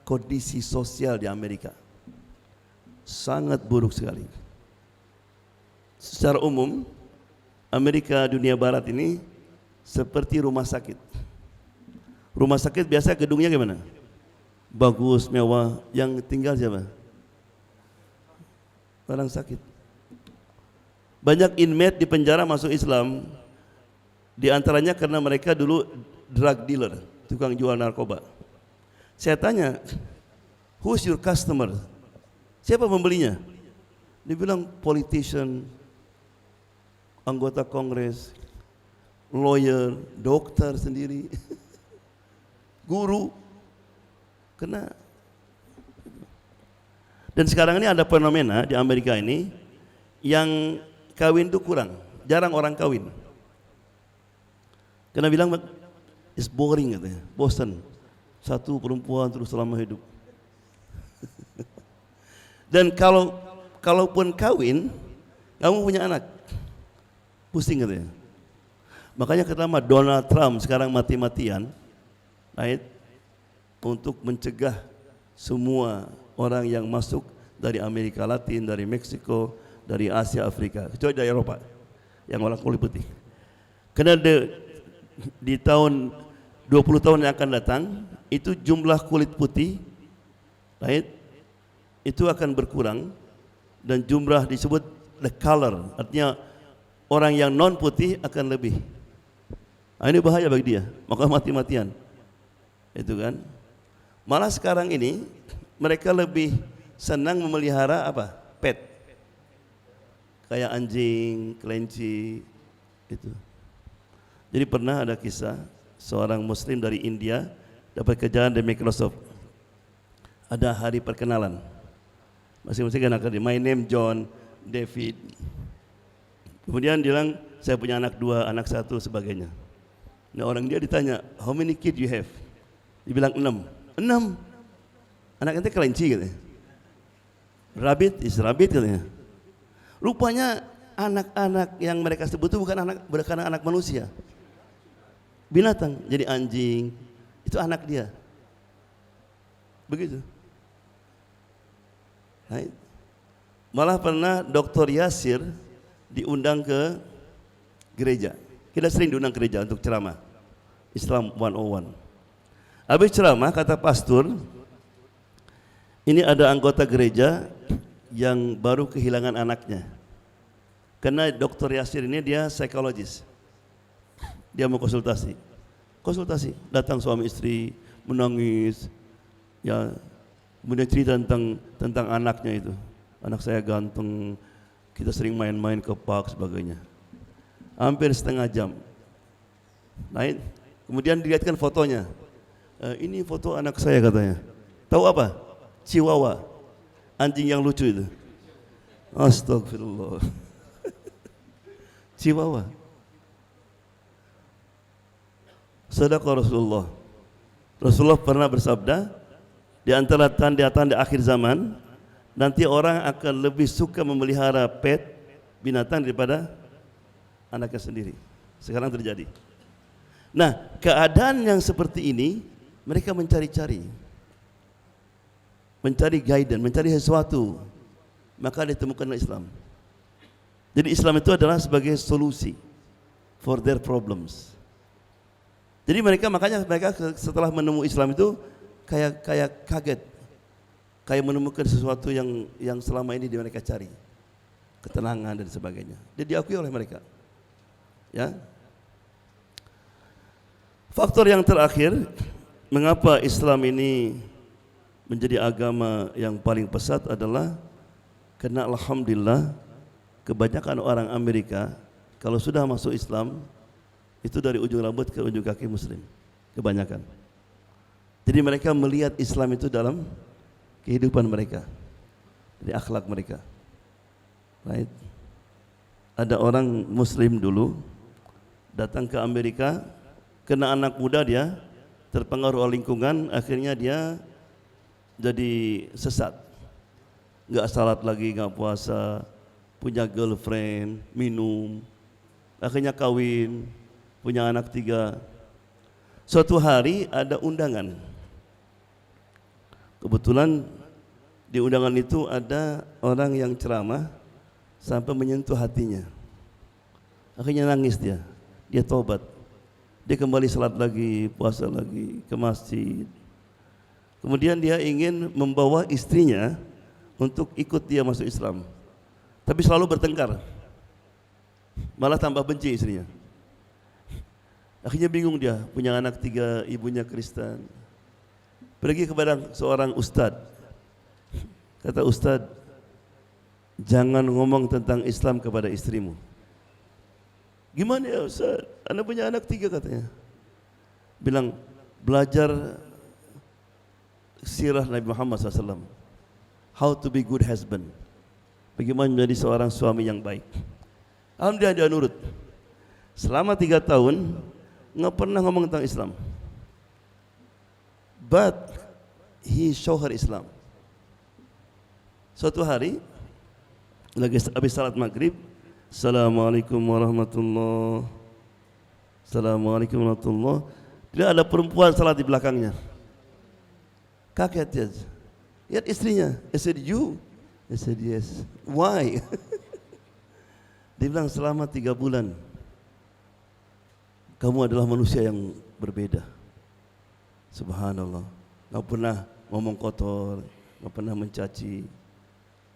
kondisi sosial di Amerika. Sangat buruk sekali. Secara umum, Amerika dunia barat ini seperti rumah sakit. Rumah sakit biasa gedungnya gimana? Bagus, mewah. Yang tinggal siapa? Orang sakit. Banyak inmate di penjara masuk Islam, di antaranya karena mereka dulu drug dealer, tukang jual narkoba. Saya tanya, who's your customer? Siapa pembelinya? Dia bilang politician, anggota kongres, lawyer, dokter sendiri, guru. Kena. Dan sekarang ini ada fenomena di Amerika ini yang kawin itu kurang. jarang orang kawin. Karena bilang it's boring katanya, bosan. Satu perempuan terus selama hidup. Dan kalaupun kawin, kamu punya anak, pusing katanya. Makanya kenapa Donald Trump sekarang mati-matian, right, untuk mencegah semua orang yang masuk dari Amerika Latin, dari Meksiko, dari Asia, Afrika, kecuali dari Eropa, yang orang kulit putih. Karena di tahun 20 tahun yang akan datang, itu jumlah kulit putih, right, itu akan berkurang, dan jumlah disebut the color, artinya orang yang non putih akan lebih. Nah, ini bahaya bagi dia, maka mati-matian. Itu kan. Malah sekarang ini mereka lebih senang memelihara apa? Pet. Kayak anjing, kelinci itu. Jadi pernah ada kisah seorang muslim dari India dapat kerjaan di Microsoft. Ada hari perkenalan. Masing-masing anak dia, my name John, David. Kemudian dia bilang, saya punya anak 2, anak 1, sebagainya. Nah, orang dia ditanya, how many kids you have? Dia bilang 6. 6? Anak nanti kelinci katanya. Rabbit is rabbit katanya. Rupanya anak-anak yang mereka sebut itu bukan anak manusia. Binatang, jadi anjing, itu anak dia. Begitu. Nah, malah pernah Dr. Yasir diundang ke gereja. Kita sering diundang ke gereja untuk ceramah Islam 101. Habis ceramah kata pastor, ini ada anggota gereja yang baru kehilangan anaknya. Karena Dr. Yasir ini dia psikologis. Dia mau konsultasi. Datang suami istri menangis, ya, kemudian cerita tentang anaknya itu. Anak saya ganteng, kita sering main-main ke park sebagainya. Hampir setengah jam. Naik, kemudian dilihatkan fotonya. Ini foto anak saya katanya. Tahu apa? Chihuahua, anjing yang lucu itu. Astagfirullah. Chihuahua. Sadaqah Rasulullah. Rasulullah pernah bersabda, di antara tanda-tanda akhir zaman, nanti orang akan lebih suka memelihara pet, binatang, daripada anaknya sendiri. Sekarang terjadi. Nah, keadaan yang seperti ini, mereka mencari guidance, mencari sesuatu, maka ditemukanlah Islam. Jadi Islam itu adalah sebagai solusi for their problems. Jadi makanya mereka setelah menemui Islam itu kayak kaget, kayak menemukan sesuatu yang selama ini mereka cari, ketenangan dan sebagainya. Dia diakui oleh mereka. Ya. Faktor yang terakhir, mengapa Islam ini menjadi agama yang paling pesat adalah karena alhamdulillah kebanyakan orang Amerika kalau sudah masuk Islam itu dari ujung rambut ke ujung kaki muslim, kebanyakan. Jadi mereka melihat Islam itu dalam kehidupan mereka, dari akhlak mereka. Right? Ada orang muslim dulu datang ke Amerika, kena anak muda dia, terpengaruh oleh lingkungan, akhirnya dia jadi sesat. Enggak salat lagi, enggak puasa, punya girlfriend, minum, akhirnya kawin, punya anak 3. Suatu hari ada undangan. Kebetulan di undangan itu ada orang yang ceramah sampai menyentuh hatinya. Akhirnya nangis dia tobat. Dia kembali salat lagi, puasa lagi, ke masjid. Kemudian dia ingin membawa istrinya untuk ikut dia masuk Islam. Tapi selalu bertengkar. Malah tambah benci istrinya. Akhirnya bingung dia, punya anak 3, ibunya Kristen. Pergi kepada seorang ustadz. Kata ustadz, jangan ngomong tentang Islam kepada istrimu. Gimana ya ustadz? Anda punya anak 3 katanya. Bilang, belajar sirah Nabi Muhammad SAW. How to be good husband. Bagaimana menjadi seorang suami yang baik. Alhamdulillah dia nurut. Selama 3 tahun nggak pernah ngomong tentang Islam. But he show her Islam. Suatu hari lagi habis salat maghrib, Assalamualaikum warahmatullah, Assalamualaikum warahmatullah. Tidak ada perempuan salat di belakangnya. Kaget dia. Lihat istrinya. I said, you? I said, yes. Why? Dia bilang, selama 3 bulan kamu adalah manusia yang berbeda. Subhanallah. Gak pernah ngomong kotor, gak pernah mencaci.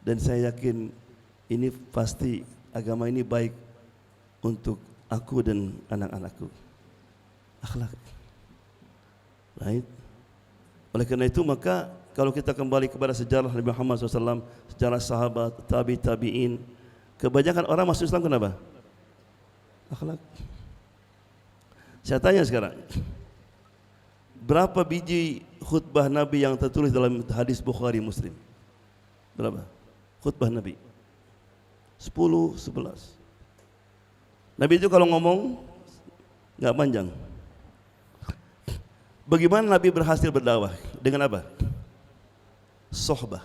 Dan saya yakin ini pasti agama ini baik untuk aku dan anak-anakku. Akhlak. Right? Oleh karena itu maka kalau kita kembali kepada sejarah Nabi Muhammad SAW, sejarah sahabat, tabi'in, kebanyakan orang masuk Islam kenapa? Akhlak. Saya tanya sekarang, berapa biji khutbah Nabi yang tertulis dalam hadis Bukhari Muslim? Berapa? Khutbah Nabi 10, 11. Nabi itu kalau ngomong nggak panjang. Bagaimana Nabi berhasil berdakwah? Dengan apa? Sohbah,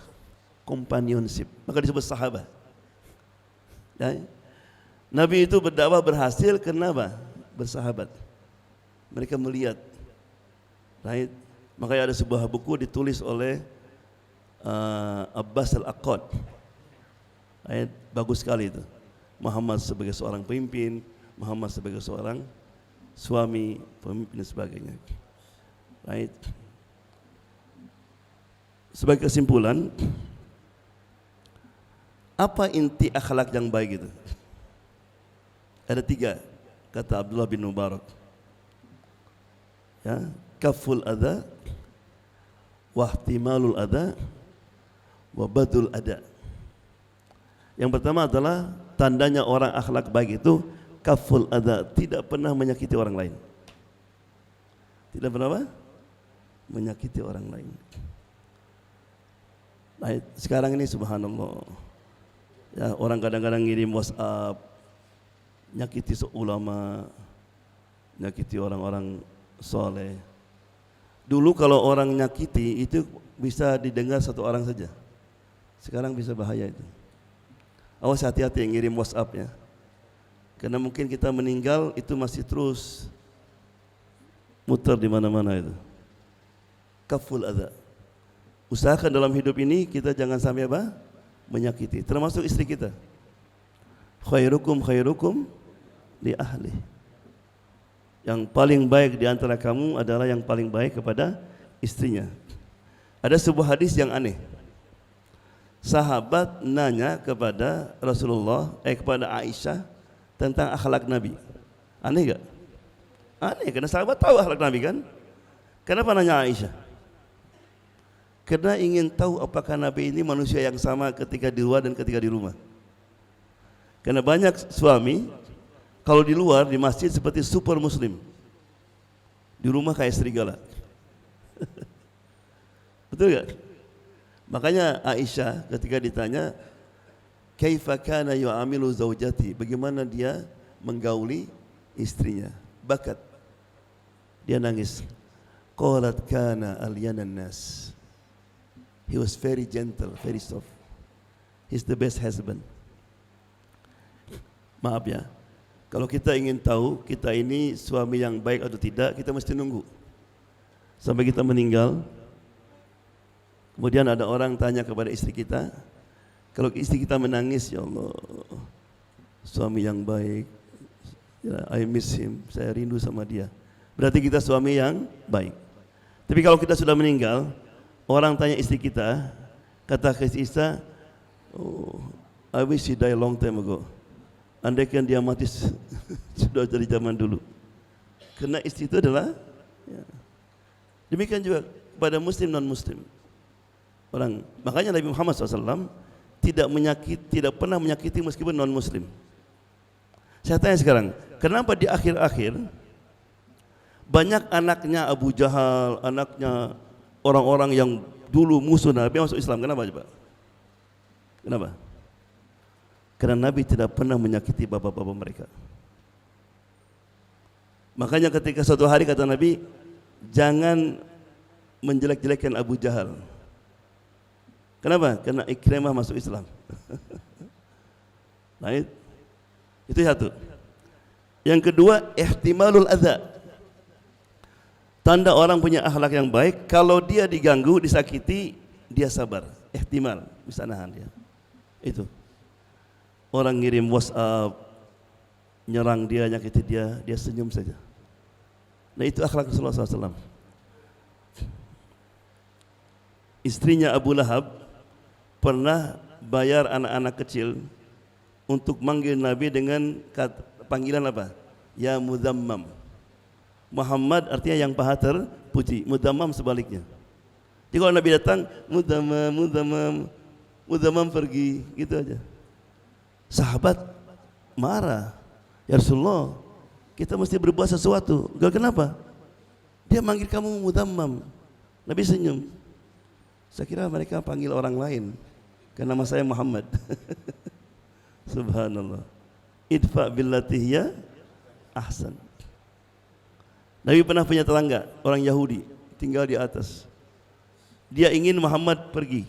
companionship. Maka disebut sahabat. Ya? Nabi itu berdakwah berhasil kenapa? Bersahabat. Mereka melihat. Right? Makanya ada sebuah buku ditulis oleh Abbas Al-Aqad. Right? Bagus sekali itu. Muhammad sebagai seorang pemimpin, Muhammad sebagai seorang suami, pemimpin dan sebagainya. Right. Sebagai kesimpulan, apa inti akhlak yang baik itu? Ada 3, kata Abdullah bin Mubarak. Ya, kaful adha, wahtimalul adha, wabadul adha. Yang pertama adalah tandanya orang akhlak baik itu kaful adha, tidak pernah menyakiti orang lain. Tidak pernah apa? Menyakiti orang lain. Nah, sekarang ini subhanallah, ya, orang kadang-kadang ngirim WhatsApp, nyakiti ulama, nyakiti orang-orang soleh. Dulu kalau orang nyakiti itu bisa didengar 1 orang saja. Sekarang bisa bahaya itu. Awas hati-hati yang ngirim WhatsApp ya. Karena mungkin kita meninggal itu masih terus muter di mana-mana itu. Kaful adha. Usahakan dalam hidup ini kita jangan sampai apa? Menyakiti, termasuk istri kita. Khairukum li ahli. Yang paling baik di antara kamu adalah yang paling baik kepada istrinya. Ada sebuah hadis yang aneh. Sahabat nanya kepada Rasulullah, kepada Aisyah tentang akhlak Nabi. Aneh gak? Aneh, karena sahabat tahu akhlak Nabi kan? Kenapa nanya Aisyah? Karena ingin tahu apakah Nabi ini manusia yang sama ketika di luar dan ketika di rumah. Karena banyak suami kalau di luar di masjid seperti super muslim, di rumah kayak serigala. Betul gak? Makanya Aisyah ketika ditanya, kaifa kana yu'amilu zaujati, bagaimana dia menggauli istrinya, bakat. Dia nangis. Qalat kana alyanan nas. He was very gentle, very soft. He's the best husband. Maaf ya, kalau kita ingin tahu kita ini suami yang baik atau tidak, kita mesti nunggu sampai kita meninggal. Kemudian ada orang tanya kepada istri kita, kalau istri kita menangis, ya Allah, suami yang baik, ya, I miss him, saya rindu sama dia. Berarti kita suami yang baik. Tapi kalau kita sudah meninggal, orang tanya istri kita, kata istri kita, oh, I wish he died long time ago. Andaikan dia mati sudah dari zaman dulu. Karena istri itu adalah, ya. Demikian juga pada muslim non muslim. Orang, makanya Nabi Muhammad SAW tidak pernah menyakiti meskipun non muslim. Saya tanya sekarang, kenapa di akhir-akhir banyak anaknya Abu Jahal, anaknya orang-orang yang dulu musuh Nabi masuk Islam? Kenapa coba? Kenapa? Karena Nabi tidak pernah menyakiti bapak-bapak mereka. Makanya ketika suatu hari kata Nabi, jangan menjelek-jelekkan Abu Jahal. Kenapa? Karena Ikrimah masuk Islam. Nah, itu satu. Yang kedua, ihtimalul adza. Tanda orang punya akhlak yang baik, kalau dia diganggu, disakiti, dia sabar. Ihtimal, bisa nahan dia. Itu. Orang ngirim WhatsApp, nyerang dia, nyakiti dia, dia senyum saja. Nah, itu akhlak Rasulullah SAW. Istrinya Abu Lahab pernah bayar anak-anak kecil untuk manggil Nabi dengan panggilan apa? Ya Muzammam. Muhammad artinya yang paha terpuji, Muzammam sebaliknya. Jadi kalau Nabi datang, Muzammam pergi, gitu aja. Sahabat marah, ya Rasulullah, kita mesti berbuat sesuatu. Enggak, kenapa? Dia manggil kamu Muzammam. Nabi senyum. Saya kira mereka panggil orang lain, karena nama saya Muhammad. Subhanallah. Idfa billati hiya ahsan. Nabi pernah punya tetangga, orang Yahudi, tinggal di atas. Dia ingin Muhammad pergi.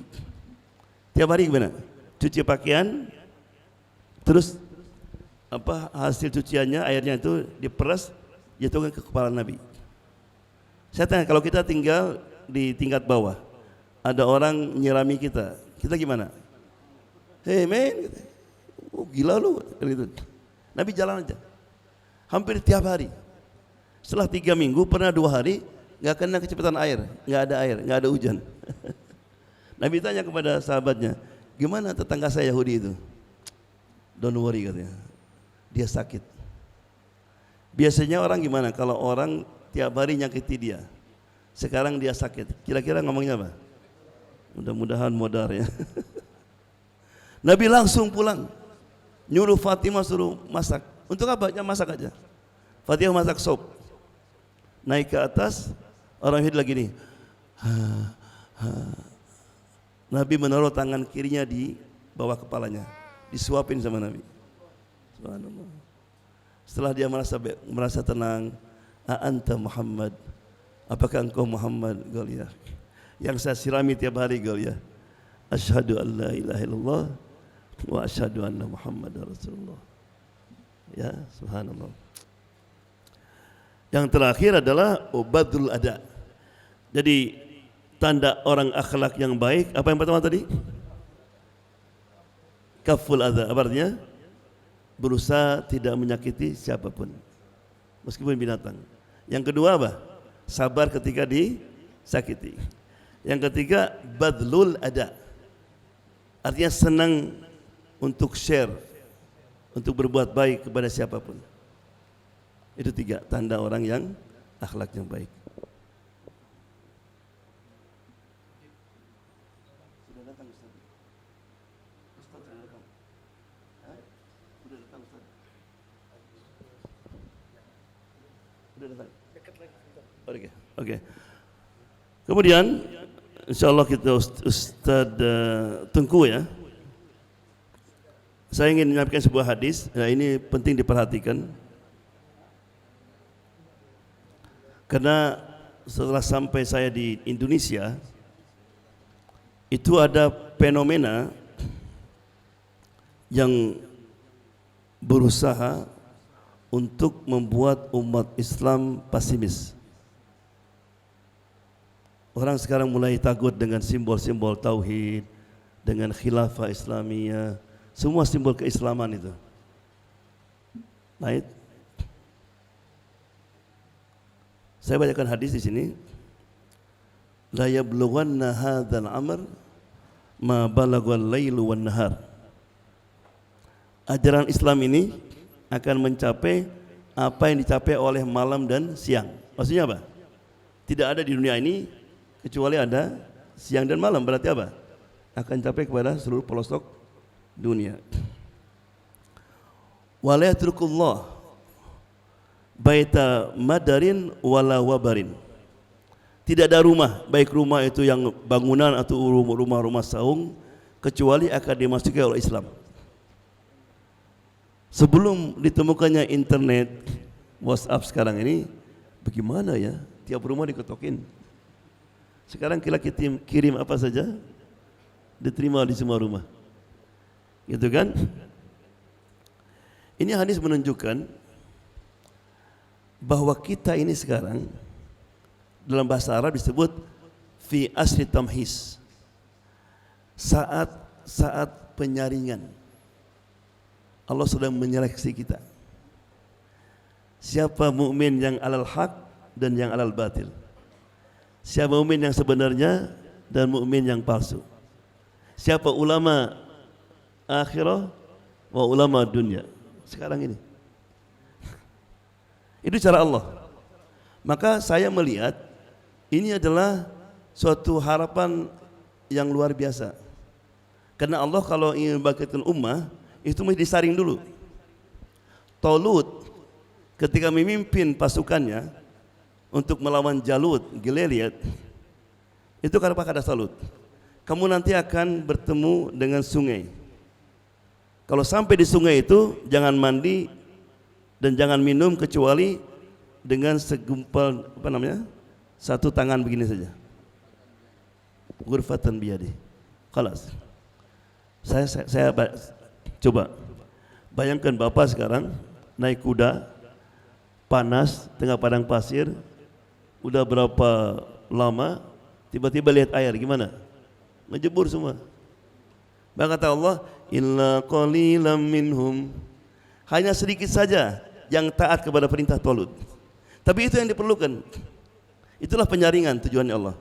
Tiap hari gimana? Cuci pakaian, terus hasil cuciannya, airnya itu diperas, jatuhkan ke kepala Nabi. Saya tanya, kalau kita tinggal di tingkat bawah, ada orang nyirami kita gimana? Hey man, oh, gila lu, gitu. Nabi jalan aja, hampir tiap hari. Setelah 3 minggu, pernah 2 hari nggak kena kecepatan air, nggak ada hujan. Nabi tanya kepada sahabatnya, gimana tetangga saya Yahudi itu? Don't worry katanya, dia sakit. Biasanya orang gimana? Kalau orang tiap hari nyakiti dia, sekarang dia sakit, kira-kira ngomongnya apa? Mudah-mudahan modar ya. Nabi langsung pulang, nyuruh Fatimah suruh masak. Untuk apa? Ya masak aja. Fatimah masak sop. Naik ke atas, orang Yahudi lagi nih. Nabi menaruh tangan kirinya di bawah kepalanya, disuapin sama Nabi. Subhanallah. Setelah dia merasa tenang, anta Muhammad, apakah engkau Muhammad? Gol ya. Yang saya sirami tiap hari, gol ya. Asyhadu an la ilaha illallah wa asyhadu anna Muhammadar Rasulullah. Ya, subhanallah. Yang terakhir adalah ubadul ada. Jadi tanda orang akhlak yang baik, apa yang pertama tadi? Kaful adza, apa artinya? Berusaha tidak menyakiti siapapun, meskipun binatang. Yang kedua apa? Sabar ketika disakiti. Yang ketiga, badlul ada, artinya senang untuk share, untuk berbuat baik kepada siapapun. Itu 3 tanda orang yang akhlaknya baik. Sudah datang Ustaz? Ustaz sudah datang? Sudah datang Ustaz? Sudah datang? Dekat lagi. Oke. Kemudian insyaallah kita Ustaz Tengku ya. Saya ingin menyampaikan sebuah hadis. Nah, ini penting diperhatikan. Karena setelah sampai saya di Indonesia, itu ada fenomena yang berusaha untuk membuat umat Islam pesimis. Orang sekarang mulai takut dengan simbol-simbol tauhid, dengan khilafah Islamiyah, semua simbol keislaman itu. Baik. Saya bacakan hadis di sini. La yablughanna hadzal amr ma balaghal lailu wan nahar. Ajaran Islam ini akan mencapai apa yang dicapai oleh malam dan siang. Maksudnya apa? Tidak ada di dunia ini kecuali ada siang dan malam. Berarti apa? Akan capai kepada seluruh pelosok dunia. Wa la yatrukullah baita madarin wala wabarin. Tidak ada rumah, baik rumah itu yang bangunan atau rumah-rumah saung, kecuali akan dimasuki oleh Islam. Sebelum ditemukannya internet, WhatsApp sekarang ini, bagaimana ya? Tiap rumah diketokin. Sekarang kita kirim apa saja, diterima di semua rumah. Gitu kan? Ini hadis menunjukkan bahwa kita ini sekarang dalam bahasa Arab disebut fi asri tamhis. Saat penyaringan. Allah sudah menyeleksi kita. Siapa mukmin yang alal haq dan yang alal batil. Siapa mukmin yang sebenarnya dan mukmin yang palsu. Siapa ulama akhirah wa ulama dunia. Sekarang ini. Itu cara Allah. Maka saya melihat ini adalah suatu harapan yang luar biasa. Karena Allah kalau ingin membangkitkan ummah, itu mesti disaring dulu. Talut ketika memimpin pasukannya untuk melawan Jalut, Gilead, itu kata Talut, kamu nanti akan bertemu dengan sungai. Kalau sampai di sungai itu jangan mandi dan jangan minum kecuali dengan segumpal satu tangan begini saja. Ghurfatan biyadi. Khalas. Saya coba bayangkan Bapak sekarang naik kuda panas tengah padang pasir, udah berapa lama tiba-tiba lihat air, gimana? Ngejebur semua. Maka kata Allah, illa qalilam minhum, hanya sedikit saja yang taat kepada perintah Talut. Tapi itu yang diperlukan. Itulah penyaringan tujuannya Allah.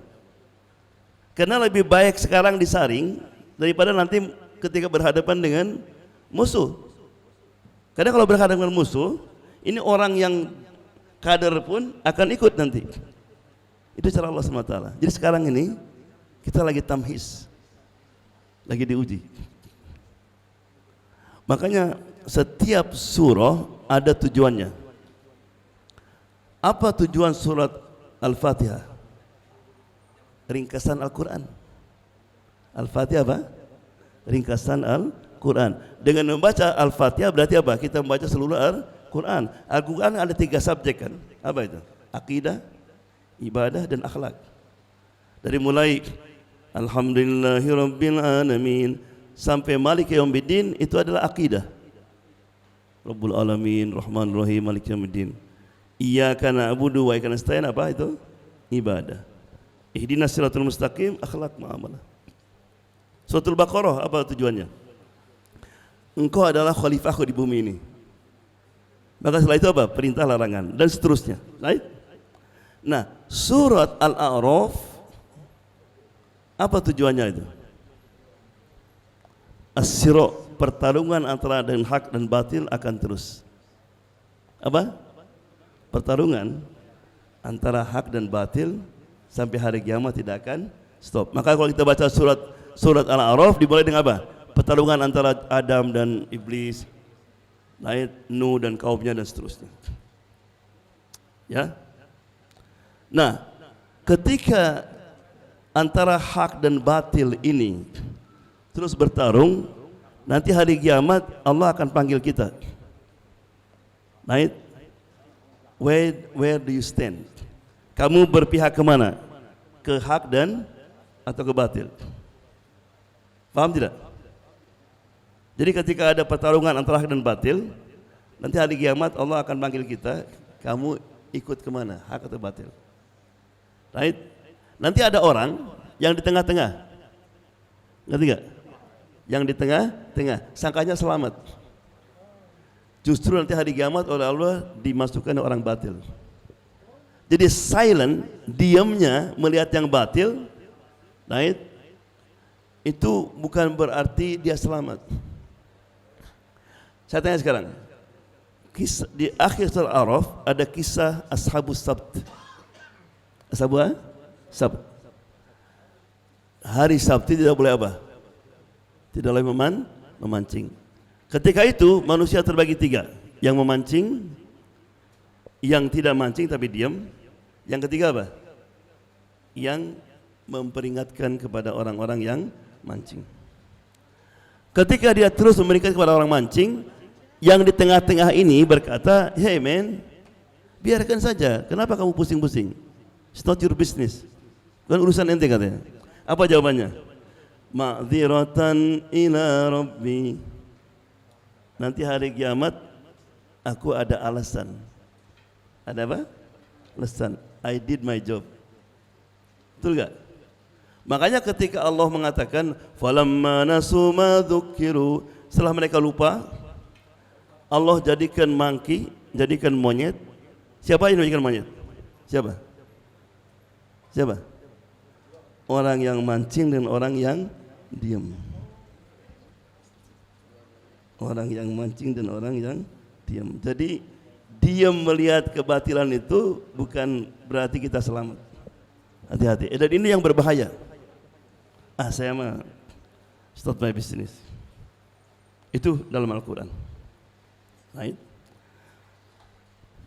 Karena lebih baik sekarang disaring daripada nanti ketika berhadapan dengan musuh. Karena kalau berhadapan dengan musuh, ini orang yang kader pun akan ikut nanti. Itu cara Allah SWT. Jadi sekarang ini kita lagi tamhis, lagi diuji. Makanya setiap surah ada tujuannya. Apa tujuan surat Al-Fatihah? Ringkasan Al-Quran. Al-Fatihah apa? Ringkasan Al-Quran. Dengan membaca Al-Fatihah berarti apa? Kita membaca seluruh Al-Quran. Al-Quran ada 3 subjek kan? Apa itu? Akidah, ibadah, dan akhlak. Dari mulai Alhamdulillahirabbil alamin sampai Maliki yaumiddin itu adalah akidah. Rabbul alamin, Rahmanur Rahim, Maliki yaumiddin. Iyyaka na'budu wa iyyaka nasta'in, apa itu? Ibadah. Ihdinas siratal mustaqim, akhlak, muamalah. Suratul Baqarah apa tujuannya? Engkau adalah khalifahku di bumi ini. Maka setelah itu apa? Perintah, larangan, dan seterusnya. Right? Nah, surat Al-A'raf apa tujuannya itu? As-sira, pertarungan antara dengan hak dan batil akan terus. Apa? Pertarungan antara hak dan batil sampai hari kiamat tidak akan stop. Maka kalau kita baca surat Al-A'raf dimulai dengan apa? Pertarungan antara Adam dan iblis, Nuh dan kaumnya, dan seterusnya. Ya. Nah, ketika antara hak dan batil ini terus bertarung, nanti hari kiamat Allah akan panggil kita. Right? Where do you stand? Kamu berpihak kemana? Ke hak dan atau ke batil? Paham tidak? Jadi ketika ada pertarungan antara hak dan batil, nanti hari kiamat Allah akan panggil kita, kamu ikut kemana? Hak atau batil? Right? Nanti ada orang yang di tengah-tengah. Ngerti gak? Yang di tengah-tengah, sangkanya selamat. Justru nanti hari kiamat oleh Allah dimasukkan orang batil. Jadi silent, diamnya melihat yang batil, right? Itu bukan berarti dia selamat. Saya tanya sekarang, di akhir surah Al-A'raf ada kisah Ashabus Sabt. Ashabus Sabt. Hari Sabtu tidak boleh apa? Tidak boleh memancing. Ketika itu manusia terbagi 3, yang memancing, yang tidak mancing tapi diam, yang ketiga apa? Yang memperingatkan kepada orang-orang yang mancing. Ketika dia terus memberikan kepada orang mancing, Yang di tengah-tengah ini berkata, hey man, biarkan saja, kenapa kamu pusing-pusing? It's not your business, bukan urusan ente katanya. Apa jawabannya? Ma'dziratan ila rabbi, nanti hari kiamat aku ada alasan. Ada apa? Alasan, I did my job. Betul gak? Makanya ketika Allah mengatakan falamma nasu ma dzukiru, setelah mereka lupa, Allah jadikan monkey, jadikan monyet. Siapa yang jadikan monyet? Siapa? Siapa? Orang yang mancing dan orang yang diam. Orang yang mancing dan orang yang diam. Jadi diam melihat kebatilan itu bukan berarti kita selamat. Hati-hati. Dan ini yang berbahaya. Saya mah start my business. Itu dalam Al-Quran. Right?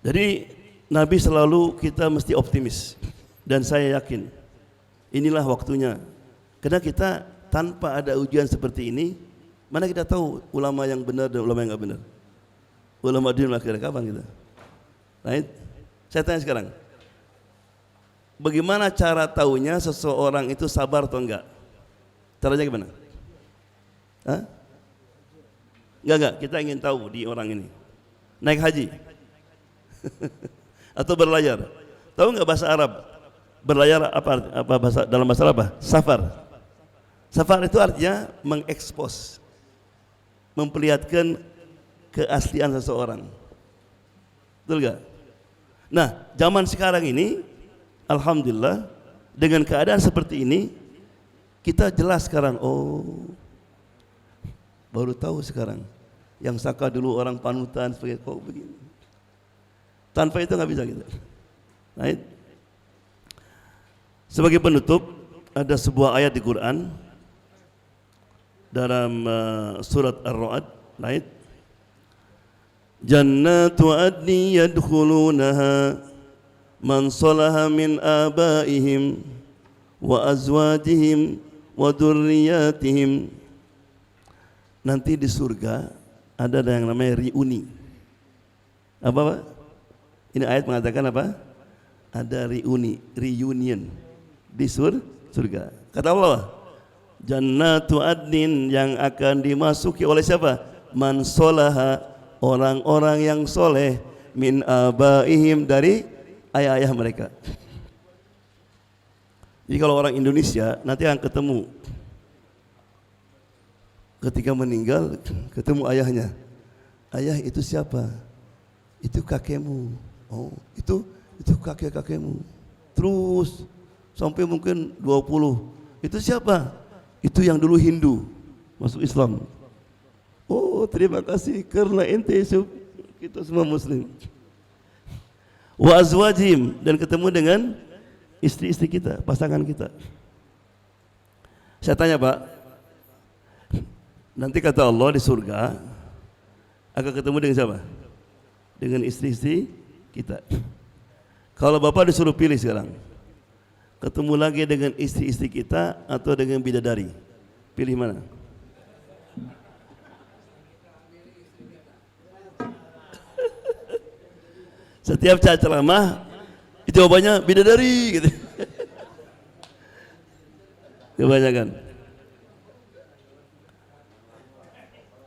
Jadi Nabi selalu kita mesti optimis. Dan saya yakin inilah waktunya. Karena kita tanpa ada ujian seperti ini, mana kita tahu ulama yang benar dan ulama yang enggak benar. Ulama dunia akhirnya kapan kita? Right? Saya tanya sekarang, bagaimana cara tahunya seseorang itu sabar atau enggak? Caranya gimana? Hah? Enggak, kita ingin tahu di orang ini. Naik haji atau berlayar. Tahu enggak bahasa Arab? Berlayar apa bahasa dalam bahasa apa? Safar. Safar itu artinya mengekspos, memperlihatkan keaslian seseorang. Betul enggak? Nah, zaman sekarang ini alhamdulillah dengan keadaan seperti ini kita jelas sekarang, oh baru tahu sekarang yang saka dulu orang panutan sebagai kok begini. Tanpa itu nggak bisa kita. Right? Sebagai penutup ada sebuah ayat di Quran dalam surat Ar-Ra'd, right? Jannatu adni yadkhulunaha man salaha min abaihim wa azwajihim wa dzurriyyatihim. Nanti di surga ada yang namanya reuni. Apa Pak? Ini ayat mengatakan apa? Ada reuni, reunion di surga. Kata Allah, Jannatu adnin, yang akan dimasuki oleh siapa? Man solaha, orang-orang yang soleh, min abaihim, dari ayah-ayah mereka. Jadi kalau orang Indonesia nanti akan ketemu, ketika meninggal ketemu ayahnya. Ayah itu siapa? Itu kakekmu. Oh, itu kakek-kakekmu. Terus sampai mungkin 20. Itu siapa? Itu yang dulu Hindu masuk Islam. Oh, terima kasih karena ente kita semua muslim. Wa azwajim, dan ketemu dengan istri-istri kita, pasangan kita. Saya tanya Pak, nanti kata Allah di surga akan ketemu dengan siapa? Dengan istri-istri kita. Kalau Bapak disuruh pilih sekarang, ketemu lagi dengan istri-istri kita atau dengan bidadari, pilih mana? Setiap ceramah jawabannya bidadari gitu. Kebanyakan.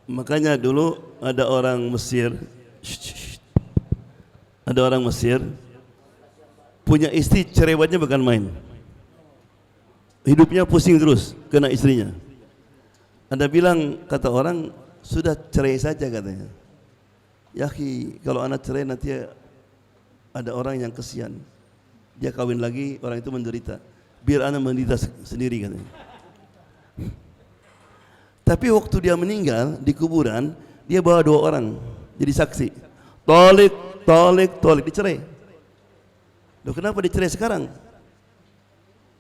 Makanya dulu ada orang Mesir, ada orang Mesir punya istri cerewetnya bukan main. Hidupnya pusing terus kena istrinya. Anda bilang, kata orang, sudah cerai saja katanya. Yaki, kalau anak cerai nanti ada orang yang kesian. Dia kawin lagi, orang itu menderita. Biar anak menderita sendiri katanya. Tapi waktu dia meninggal di kuburan, dia bawa 2 orang jadi saksi. Tolik, dicerai. Loh, kenapa dicerai sekarang?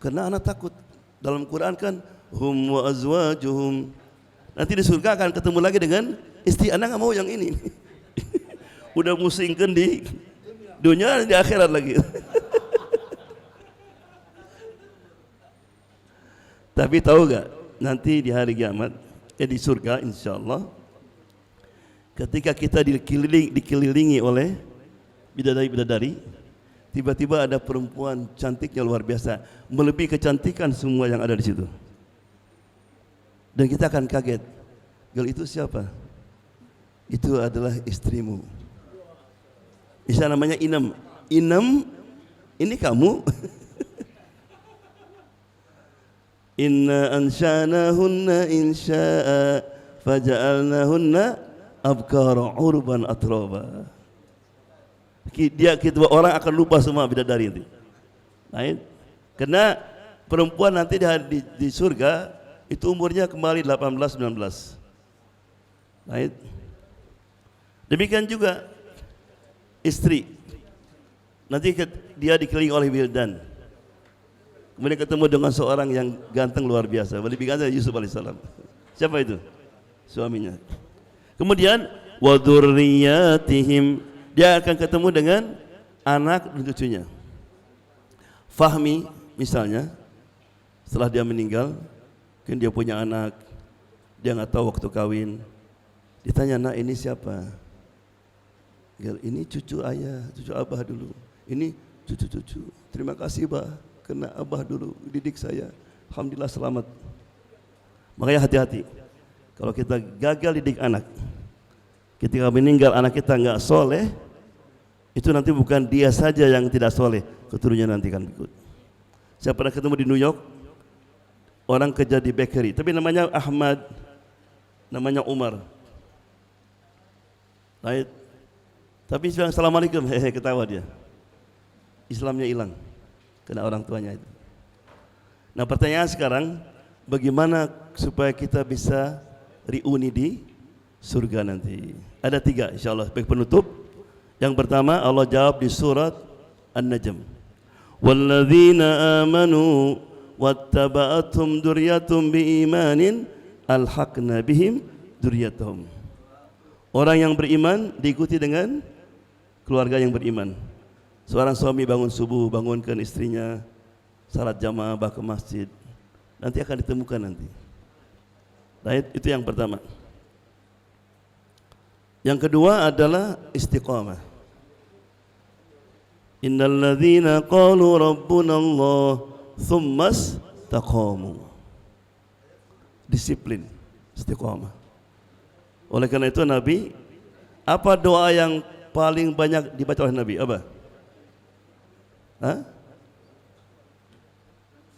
Karena anak takut. Dalam Quran kan hum wa azwajuhum. Nanti di surga akan ketemu lagi dengan istri. Anak nggak mau yang ini. Udah musingkan di dunia, di akhirat lagi. Tapi tahu gak, nanti di hari kiamat, di surga insya Allah, ketika kita dikelilingi oleh bidadari-bidadari, tiba-tiba ada perempuan cantiknya luar biasa, melebihi kecantikan semua yang ada di situ. Dan kita akan kaget, "Girl, itu siapa?" "Itu adalah istrimu." Bisa namanya Inem. "Inem, ini kamu?" "Inna ansha'nahunna insya'a faja'alnahunna abkara urban atroba." Kita orang akan lupa semua bidadari itu. Right? Karena perempuan nanti di surga itu umurnya kembali 18-19. Right? Demikian juga istri. Nanti dia dikelilingi oleh wildan. Kemudian ketemu dengan seorang yang ganteng luar biasa, lebih ganteng dari Yusuf alaihissalam. Siapa itu? Suaminya. Kemudian wa dzurriyyatihim, dia akan ketemu dengan anak dan cucunya. Fahmi misalnya, setelah dia meninggal, kan dia punya anak, dia nggak tahu waktu kawin. Ditanya, "Nak, ini siapa?" "Ini cucu ayah, cucu abah dulu. Ini cucu-cucu. Terima kasih, Bah, karena abah dulu didik saya. Alhamdulillah selamat." Makanya hati-hati. Kalau kita gagal didik anak, ketika meninggal anak kita nggak soleh, itu nanti bukan dia saja yang tidak soleh, keturunannya nanti kan ikut. Saya pernah ketemu di New York, orang kerja di bakery, tapi namanya Ahmad, namanya Umar. Right? Tapi bilang assalamualaikum, hehe, ketawa dia. Islamnya hilang, karena orang tuanya itu. Nah, pertanyaan sekarang, bagaimana supaya kita bisa reuni di surga nanti? Ada 3 insyaallah sebagai penutup. Yang pertama Allah jawab di surat An-Najm. Walladzina amanu wattaba'athum dzurriyyatum biimanin alhaqna bihim dzurriyyatahum. Orang yang beriman diikuti dengan keluarga yang beriman. Seorang suami bangun subuh, bangunkan istrinya, salat jamaah, ke masjid. Nanti akan ditemukan nanti. Nah, itu yang pertama. Yang kedua adalah istiqamah. Innal ladzina qalu rabbuna Allah tsumma istaqamu. Disiplin, istiqamah. Oleh karena itu Nabi, apa doa yang paling banyak dibaca oleh Nabi? Apa?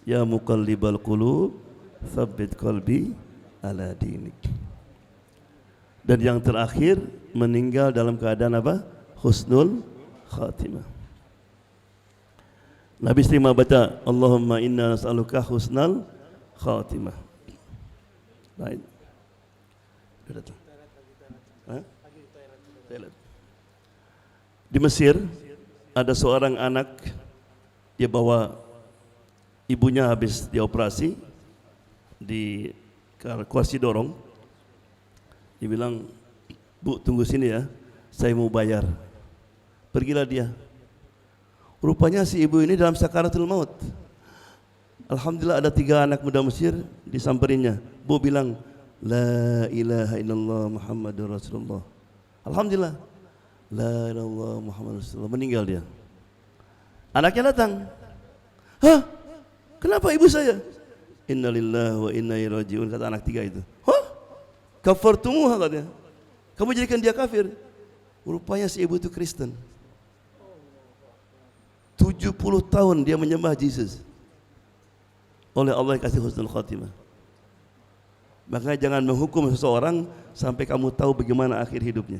Ya muqallibal qulub, tsabbit qalbi ala dinik. Dan yang terakhir, meninggal dalam keadaan apa? Husnul khatimah. Nabi terima baca, Allahumma inna nas'aluka husnal khatimah. Baik. Di Mesir ada seorang anak, dia bawa ibunya habis dioperasi di kursi dorong. Dia bilang, "Bu, tunggu sini ya, saya mau bayar." Pergilah dia. Rupanya si ibu ini dalam sakaratul maut. Alhamdulillah ada 3 anak muda Mesir disamperinya. Bu bilang, "La ilaha illallah Muhammadur Rasulullah." Alhamdulillah. La ilaha illallah Muhammadur Rasulullah. Meninggal dia. Anaknya datang. "Hah? Kenapa ibu saya?" "Innalillahi wa inna ilaihi rajiun," kata anak 3 itu. "Hah? Kafartumuha," katanya. "Kamu jadikan dia kafir." Rupanya si ibu itu Kristen. 70 tahun dia menyembah Yesus. Oleh Allah kasih husnul khatimah. Makanya jangan menghukum seseorang sampai kamu tahu bagaimana akhir hidupnya.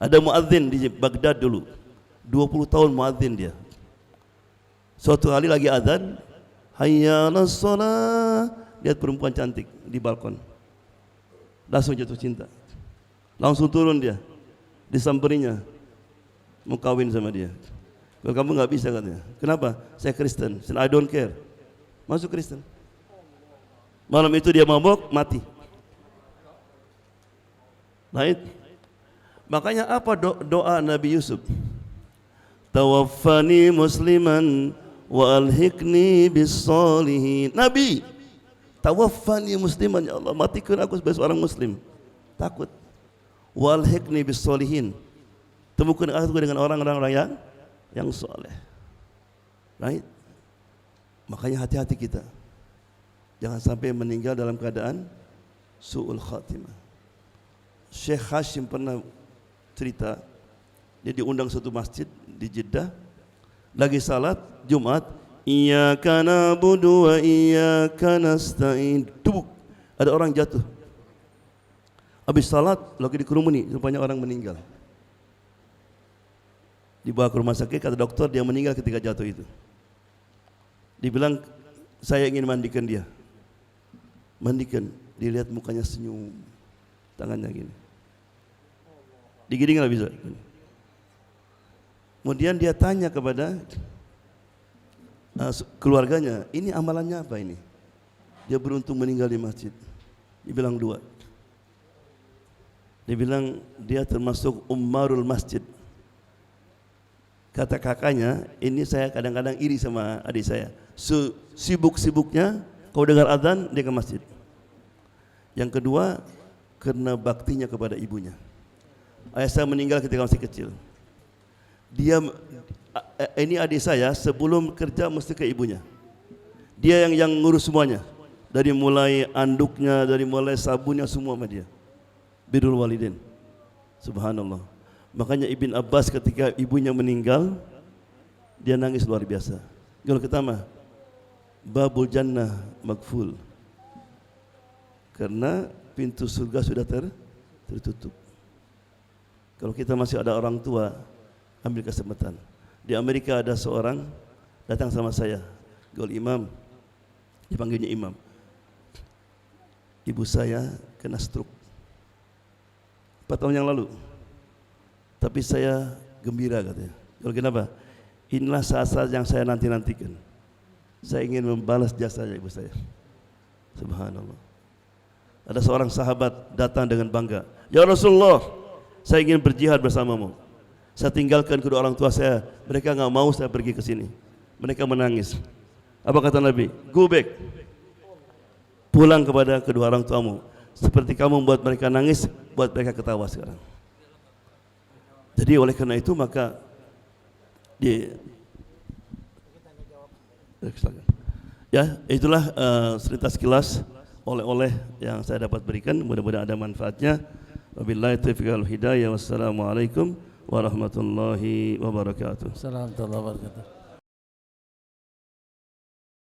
Ada muadzin di Baghdad dulu, 20 tahun muadzin dia. Suatu hari lagi azan, hayya 'alas shalah, lihat perempuan cantik di balkon. Langsung jatuh cinta. Langsung turun dia, disamperinya, mau kawin sama dia. "Kalau kamu nggak bisa," katanya. "Kenapa?" "Saya Kristen." "I don't care." Masuk Kristen. Malam itu dia mabok, mati. Baik. Makanya apa doa Nabi Yusuf? "Tawaffani musliman wa alhiqni bis sholihin." Nabi, tawaffani musliman, ya Allah, matikan aku sebagai seorang muslim. Takut. walhiqni bis solihin. Temukan aku dengan orang-orang yang soleh. Right? Makanya hati-hati kita. Jangan sampai meninggal dalam keadaan su'ul khatimah. Syekh Hashim pernah cerita, dia diundang satu masjid di Jeddah, lagi salat Jumat, iyyaka na'budu wa iyyaka nasta'in. Tubuk, ada orang jatuh. Habis salat lagi dikerumuni, rupanya orang meninggal. Dibawa ke rumah sakit, kata dokter dia meninggal ketika jatuh itu. Dibilang, saya ingin mandikan dia. Mandikan, dilihat mukanya senyum, tangannya gini. Digiring nggak bisa. Kemudian dia tanya kepada keluarganya, ini amalannya apa ini? Dia beruntung meninggal di masjid. Dibilang 2. Dibilang dia termasuk ummarul masjid. Kata kakaknya, ini saya kadang-kadang iri sama adik saya. Sibuk-sibuknya, kalau dengar azan dia ke masjid. Yang kedua, karena baktinya kepada ibunya. Ayah saya meninggal ketika masih kecil. Ini adik saya sebelum kerja mesti ke ibunya. Dia yang ngurus semuanya. Dari mulai anduknya, dari mulai sabunnya, semua sama dia. Birrul walidin. Subhanallah. Makanya Ibn Abbas ketika ibunya meninggal, dia nangis luar biasa. Kalau pertama, babul jannah magful. Karena pintu surga sudah tertutup. Kalau kita masih ada orang tua, ambil kesempatan. Di Amerika ada seorang datang sama saya, Gol Imam, dipanggilnya Imam. Ibu saya kena stroke 4 tahun yang lalu. Tapi saya gembira katanya. Kalau kenapa? Inilah saat-saat yang saya nanti-nantikan. Saya ingin membalas jasanya ibu saya. Subhanallah. Ada seorang sahabat datang dengan bangga. Ya Rasulullah, saya ingin berjihad bersamamu. Saya tinggalkan kedua orang tua saya. Mereka enggak mau saya pergi ke sini. Mereka menangis. Apa kata Nabi? Go back. Pulang kepada kedua orang tuamu. Seperti kamu membuat mereka nangis, buat mereka ketawa sekarang. Jadi oleh karena itu maka ya itulah cerita sekilas oleh-oleh yang saya dapat berikan. Mudah-mudahan ada manfaatnya. Wabillahi taufiq wal hidayah. Wassalamualaikum warahmatullahi wabarakatuh. Assalamualaikum warahmatullahi wabarakatuh.